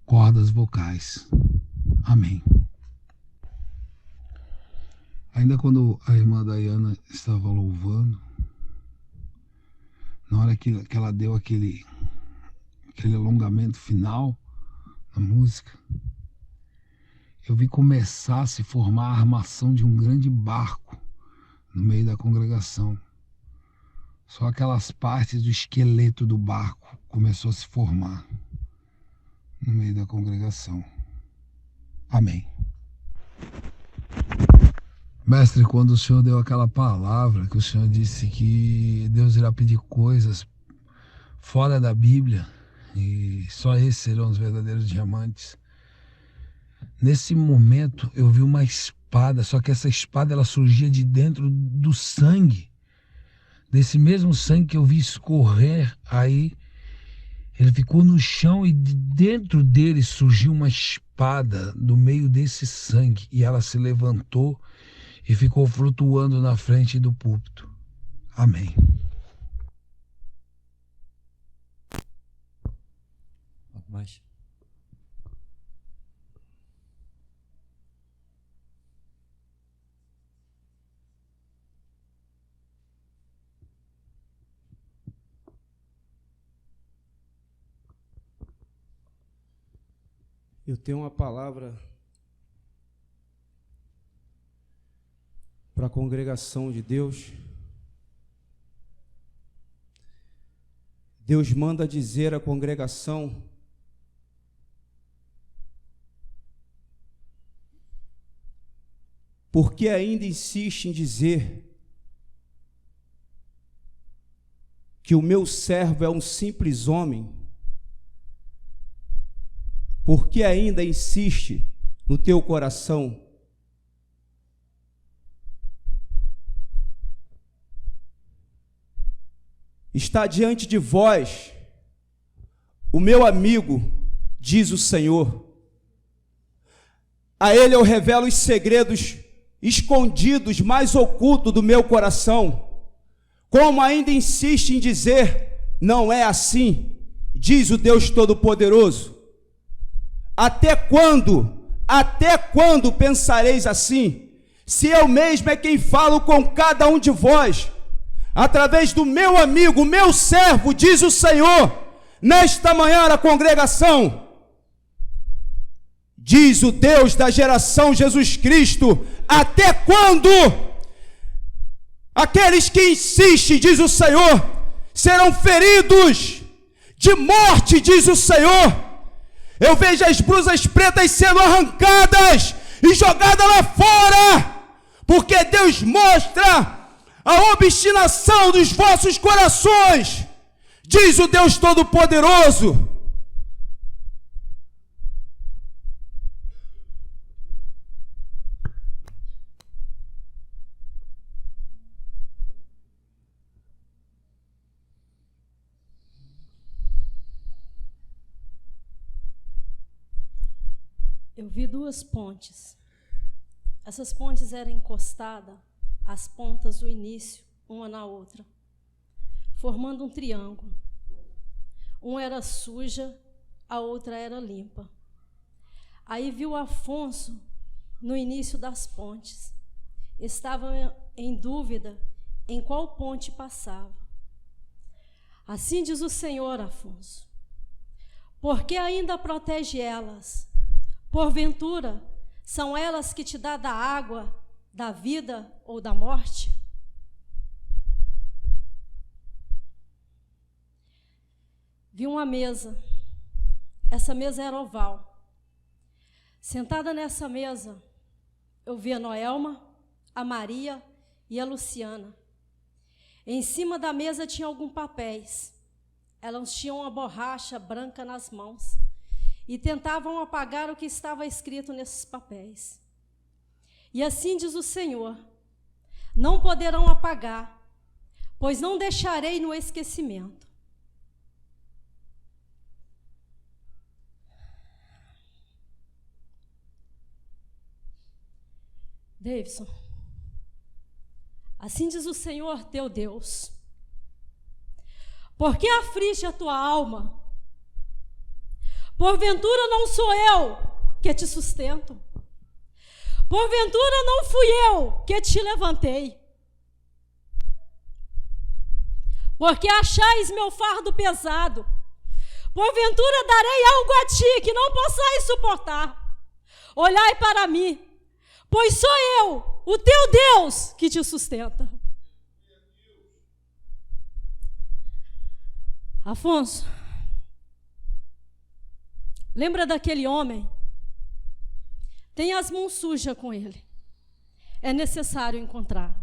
cordas vocais. Amém. Ainda quando a irmã Dayana estava louvando, na hora que ela deu aquele alongamento final na música, eu vi começar a se formar a armação de um grande barco no meio da congregação. Só aquelas partes do esqueleto do barco começou a se formar no meio da congregação. Amém. Mestre, quando o Senhor deu aquela palavra, que o Senhor disse que Deus irá pedir coisas fora da Bíblia, e só esses serão os verdadeiros diamantes. Nesse momento eu vi uma espada, só que essa espada ela surgia de dentro do sangue. Desse mesmo sangue que eu vi escorrer aí, ele ficou no chão e de dentro dele surgiu uma espada do meio desse sangue. E ela se levantou e ficou flutuando na frente do púlpito. Amém. Mas eu tenho uma palavra para a congregação de Deus. Deus manda dizer à congregação por que ainda insiste em dizer que o meu servo é um simples homem? Por que ainda insiste no teu coração está diante de vós o meu amigo, diz o Senhor. A ele eu revelo os segredos escondidos, mais ocultos do meu coração. Como ainda insiste em dizer, não é assim, diz o Deus Todo-Poderoso. Até quando pensareis assim, se eu mesmo é quem falo com cada um de vós, através do meu amigo, meu servo, diz o Senhor, nesta manhã a congregação, diz o Deus da geração Jesus Cristo, até quando aqueles que insistem, diz o Senhor, serão feridos de morte, diz o Senhor. Eu vejo as blusas pretas sendo arrancadas e jogadas lá fora, porque Deus mostra a obstinação dos vossos corações, diz o Deus Todo-Poderoso. Eu vi duas pontes. Essas pontes eram encostadas, as pontas do início, uma na outra, formando um triângulo. Uma era suja, a outra era limpa. Aí viu Afonso no início das pontes. Estava em dúvida em qual ponte passava. Assim diz o Senhor, Afonso, porque ainda protege elas. Porventura, são elas que te dá da água, da vida ou da morte? Vi uma mesa. Essa mesa era oval. Sentada nessa mesa, eu vi a Noelma, a Maria e a Luciana. Em cima da mesa tinha alguns papéis. Elas tinham uma borracha branca nas mãos e tentavam apagar o que estava escrito nesses papéis. E assim diz o Senhor, não poderão apagar, pois não deixarei no esquecimento. Davidson, assim diz o Senhor teu Deus, porque aflige a tua alma? Porventura não sou eu que te sustento? Porventura não fui eu que te levantei? Porque achais meu fardo pesado, porventura darei algo a ti que não possais suportar. Olhai para mim, pois sou eu, o teu Deus, que te sustenta. Afonso, lembra daquele homem? Tem as mãos sujas com ele. É necessário encontrar.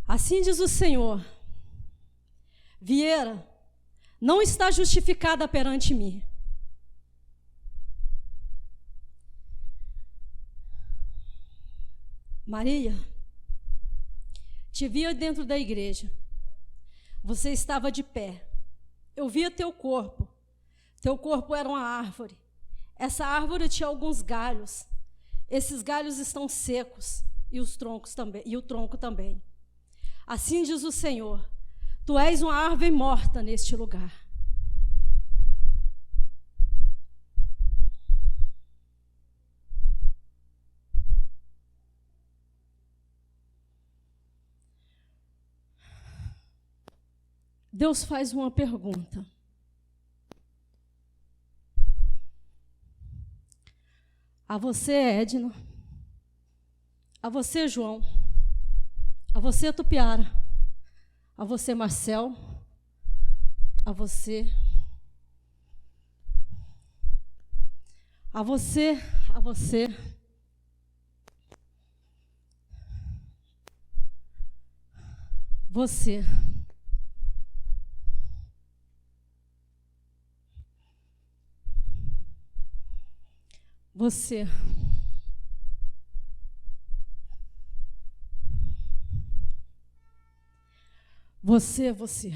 Assim diz o Senhor, Vieira não está justificada perante mim. Maria, te via dentro da igreja. Você estava de pé. Eu via teu corpo. Teu corpo era uma árvore. Essa árvore tinha alguns galhos. Esses galhos estão secos e os troncos também, e o tronco também. Assim diz o Senhor: tu és uma árvore morta neste lugar. Deus faz uma pergunta. A você, Edna. A você, João. A você, Tupiara. A você, Marcel. A você. A você. A você. Você. Você. Você.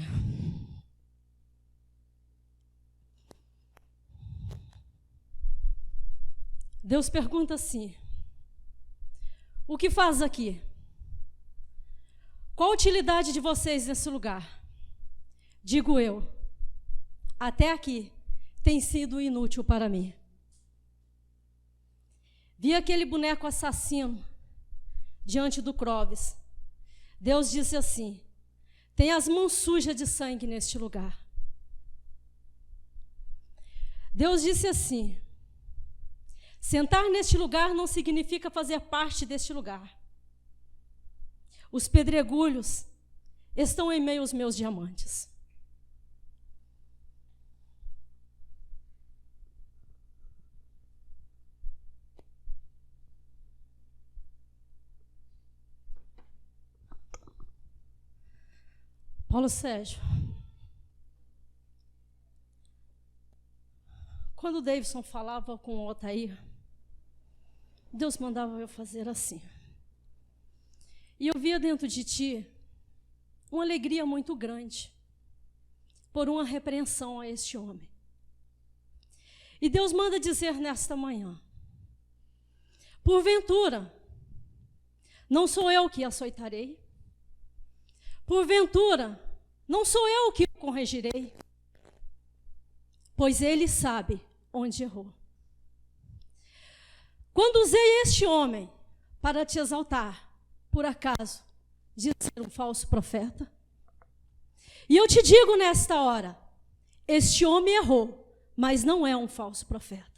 Deus pergunta assim: o que faz aqui? Qual a utilidade de vocês nesse lugar? Digo eu, até aqui tem sido inútil para mim. Vi aquele boneco assassino diante do Clóvis. Deus disse assim: tem as mãos sujas de sangue neste lugar. Deus disse assim: sentar neste lugar não significa fazer parte deste lugar. Os pedregulhos estão em meio aos meus diamantes. Paulo Sérgio, quando o Davidson falava com o Otair, Deus mandava eu fazer assim. E eu via dentro de ti uma alegria muito grande por uma repreensão a este homem. E Deus manda dizer nesta manhã: porventura, não sou eu que açoitarei? Porventura, não sou eu que o corrigirei? Pois ele sabe onde errou. Quando usei este homem para te exaltar, por acaso, diz ser um falso profeta? E eu te digo nesta hora, este homem errou, mas não é um falso profeta.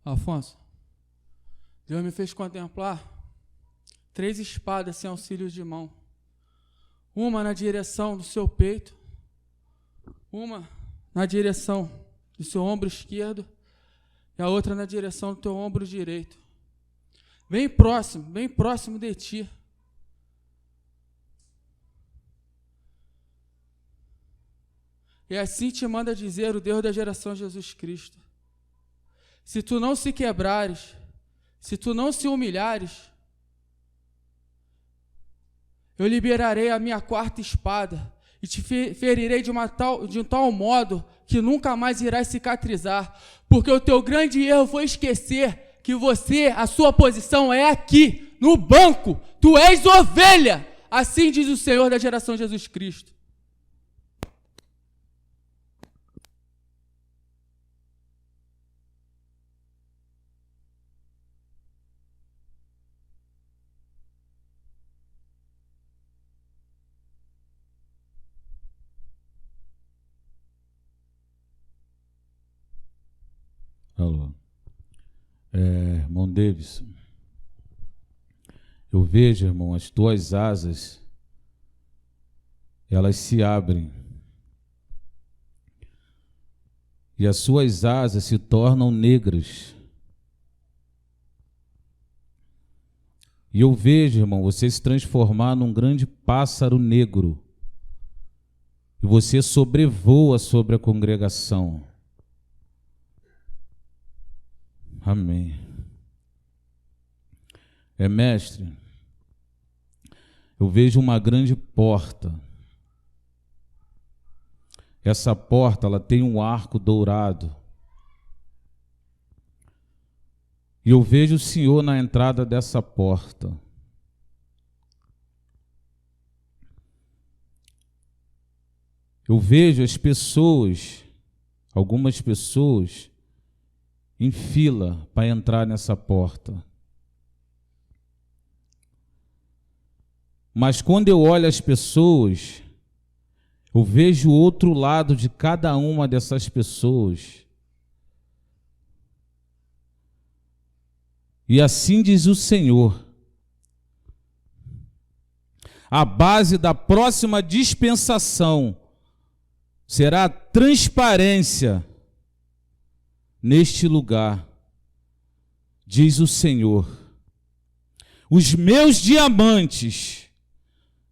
Afonso, Deus me fez contemplar 3 espadas sem auxílio de mão. Uma na direção do seu peito, uma na direção do seu ombro esquerdo e a outra na direção do teu ombro direito. Bem próximo de ti. E assim te manda dizer o Deus da geração Jesus Cristo: se tu não se quebrares, se tu não se humilhares, eu liberarei a minha 4ª espada e te ferirei de um tal modo que nunca mais irás cicatrizar, porque o teu grande erro foi esquecer que você, a sua posição é aqui, no banco, tu és ovelha, assim diz o Senhor da geração Jesus Cristo. Alô. Irmão Davidson, eu vejo, irmão, as tuas asas, elas se abrem. E as suas asas se tornam negras. E eu vejo, irmão, você se transformar num grande pássaro negro. E você sobrevoa sobre a congregação. Amém. Mestre, eu vejo uma grande porta. Essa porta, ela tem um arco dourado. E eu vejo o Senhor na entrada dessa porta. Eu vejo as pessoas, algumas pessoas, em fila para entrar nessa porta. Mas quando eu olho as pessoas, eu vejo o outro lado de cada uma dessas pessoas. E assim diz o Senhor: a base da próxima dispensação será a transparência neste lugar, diz o Senhor. Os meus diamantes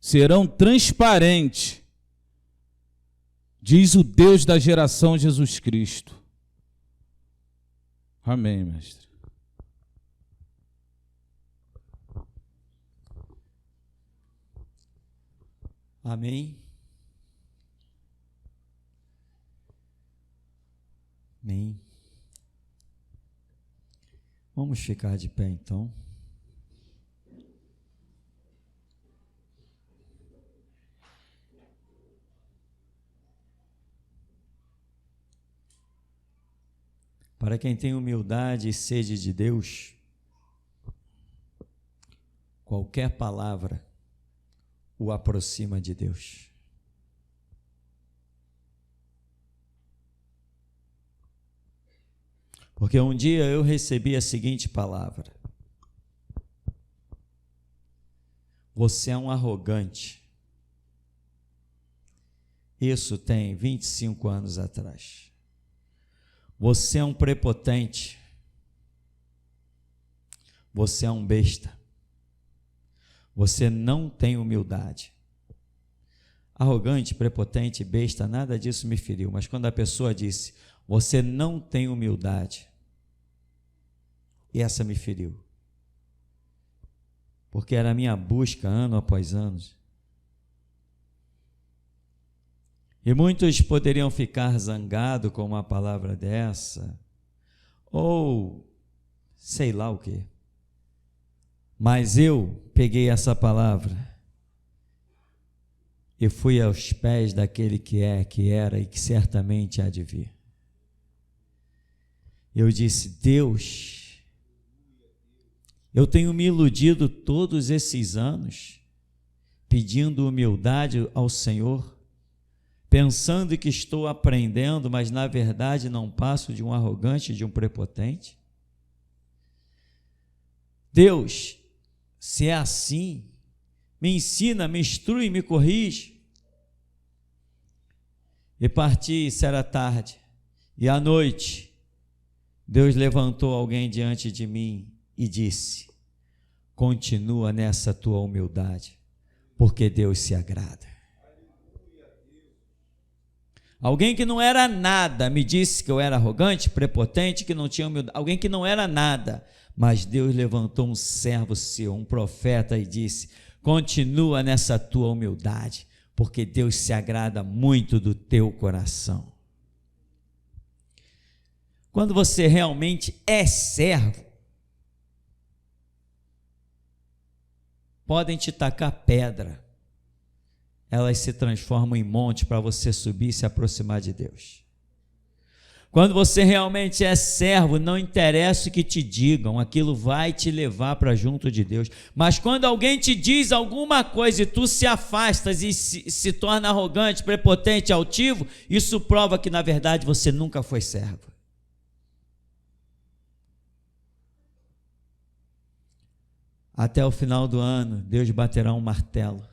serão transparentes diz o Deus da geração Jesus Cristo. Amém, mestre. Amém. Amém. Vamos ficar de pé então. Para quem tem humildade e sede de Deus, qualquer palavra o aproxima de Deus. Porque um dia eu recebi a seguinte palavra: você é um arrogante. Isso tem 25 anos atrás. Você é um prepotente. Você é um besta. Você não tem humildade. Arrogante, prepotente, besta, nada disso me feriu. Mas quando a pessoa disse, você não tem humildade, essa me feriu. Porque era a minha busca ano após ano. E muitos poderiam ficar zangados com uma palavra dessa, ou sei lá o quê. Mas eu peguei essa palavra e fui aos pés daquele que é, que era e que certamente há de vir. Eu disse, Deus, eu tenho me iludido todos esses anos, pedindo humildade ao Senhor, pensando que estou aprendendo, mas na verdade não passo de um arrogante, de um prepotente. Deus, se é assim, me ensina, me instrui, me corrige. E parti, isso era tarde, e à noite, Deus levantou alguém diante de mim e disse, continua nessa tua humildade, porque Deus se agrada. Alguém que não era nada me disse que eu era arrogante, prepotente, que não tinha humildade. Alguém que não era nada, mas Deus levantou um servo seu, um profeta, e disse, continua nessa tua humildade, porque Deus se agrada muito do teu coração. Quando você realmente é servo, podem te tacar pedra, elas se transformam em monte para você subir e se aproximar de Deus. Quando você realmente é servo, não interessa o que te digam, aquilo vai te levar para junto de Deus. Mas quando alguém te diz alguma coisa e tu se afastas e se torna arrogante, prepotente, altivo, isso prova que na verdade você nunca foi servo. Até o final do ano, Deus baterá um martelo.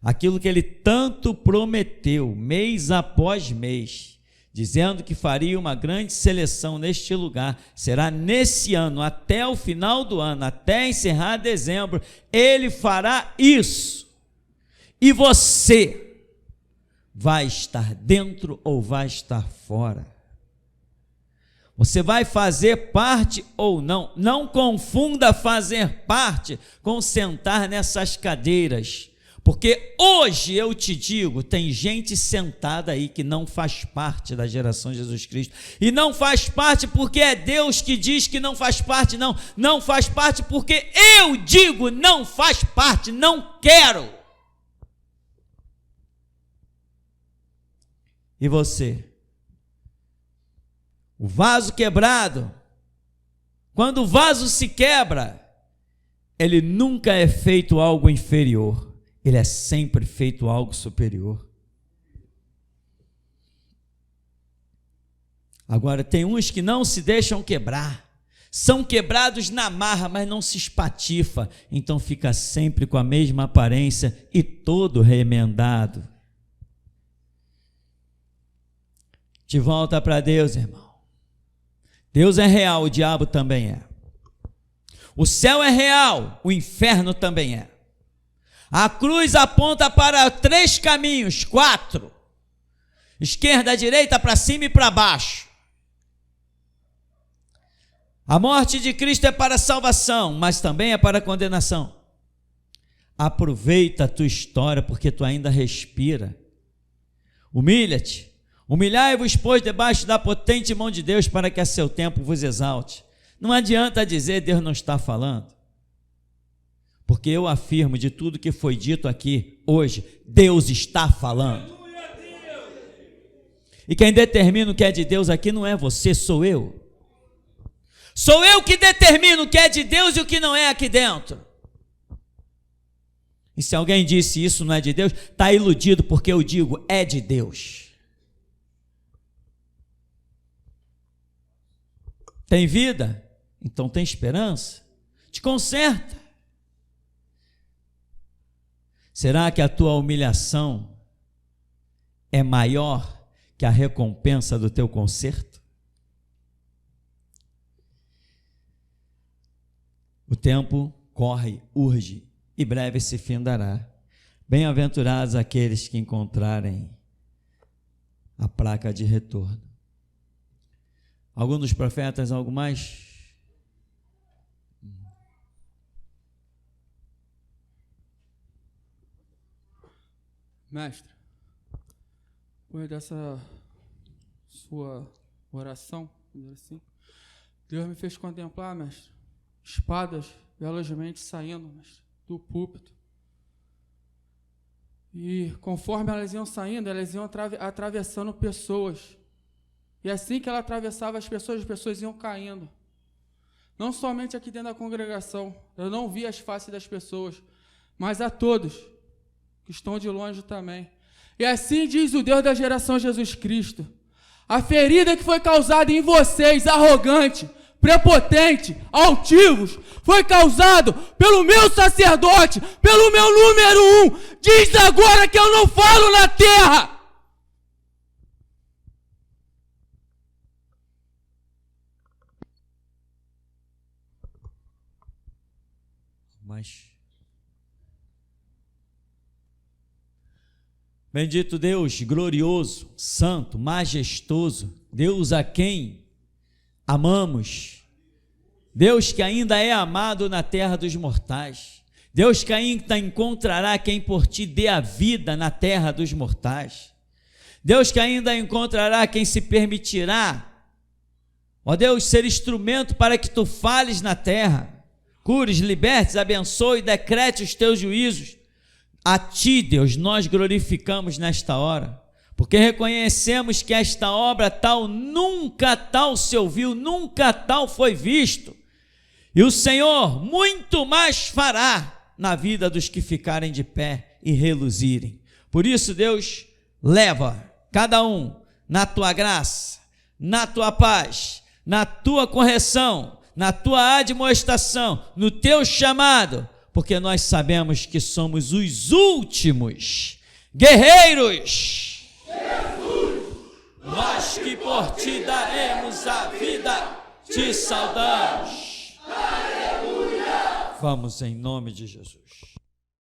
Aquilo que Ele tanto prometeu, mês após mês, dizendo que faria uma grande seleção neste lugar, será nesse ano, até o final do ano, até encerrar dezembro, Ele fará isso. E você vai estar dentro ou vai estar fora? Você vai fazer parte ou não? Não confunda fazer parte com sentar nessas cadeiras. Porque hoje eu te digo, tem gente sentada aí que não faz parte da geração de Jesus Cristo. E não faz parte porque é Deus que diz que não faz parte, não. Não faz parte porque eu digo não faz parte, não quero. E você? O vaso quebrado, quando o vaso se quebra, ele nunca é feito algo inferior. Ele é sempre feito algo superior. Agora, tem uns que não se deixam quebrar, são quebrados na marra, mas não se espatifa, então fica sempre com a mesma aparência e todo remendado. De volta para Deus, irmão. Deus é real, o diabo também é. O céu é real, o inferno também é. A cruz aponta para 3 caminhos, 4. esquerda, direita, para cima e para baixo. A morte de Cristo é para salvação, mas também é para condenação. Aproveita a tua história, porque tu ainda respira. Humilha-te. Humilhai-vos, pois, debaixo da potente mão de Deus, para que a seu tempo vos exalte. Não adianta dizer Deus não está falando, porque eu afirmo, de tudo que foi dito aqui hoje, Deus está falando. E quem determina o que é de Deus aqui não é você, sou eu. Sou eu que determino o que é de Deus e o que não é aqui dentro. E se alguém disse isso não é de Deus, está iludido, porque eu digo, é de Deus. Tem vida? Então tem esperança? Te conserta. Será que a tua humilhação é maior que a recompensa do teu conserto? O tempo corre, urge, e breve se findará. Bem-aventurados aqueles que encontrarem a placa de retorno. Algum dos profetas, algo mais? Mestre, depois dessa sua oração, assim, Deus me fez contemplar, mestre, espadas velozmente saindo, mestre, do púlpito. E conforme elas iam saindo, elas iam atravessando pessoas. E assim que ela atravessava as pessoas iam caindo. Não somente aqui dentro da congregação, eu não vi as faces das pessoas, mas a todos que estão de longe também. E assim diz o Deus da geração Jesus Cristo: a ferida que foi causada em vocês, arrogante, prepotente, altivos, foi causado pelo meu sacerdote, pelo meu número 1. Diz agora que eu não falo na terra. Mas bendito Deus, glorioso, santo, majestoso, Deus a quem amamos, Deus que ainda é amado na terra dos mortais, Deus que ainda encontrará quem por ti dê a vida na terra dos mortais, Deus que ainda encontrará quem se permitirá, ó Deus, ser instrumento para que tu fales na terra, cures, libertes, abençoe, decrete os teus juízos. A ti, Deus, nós glorificamos nesta hora, porque reconhecemos que esta obra tal nunca tal se ouviu, nunca tal foi visto, e o Senhor muito mais fará na vida dos que ficarem de pé e reluzirem. Por isso, Deus, leva cada um na tua graça, na tua paz, na tua correção, na tua admoestação, no teu chamado, porque nós sabemos que somos os últimos guerreiros. Jesus, nós que por ti daremos a vida, te saudamos. Aleluia! Vamos em nome de Jesus.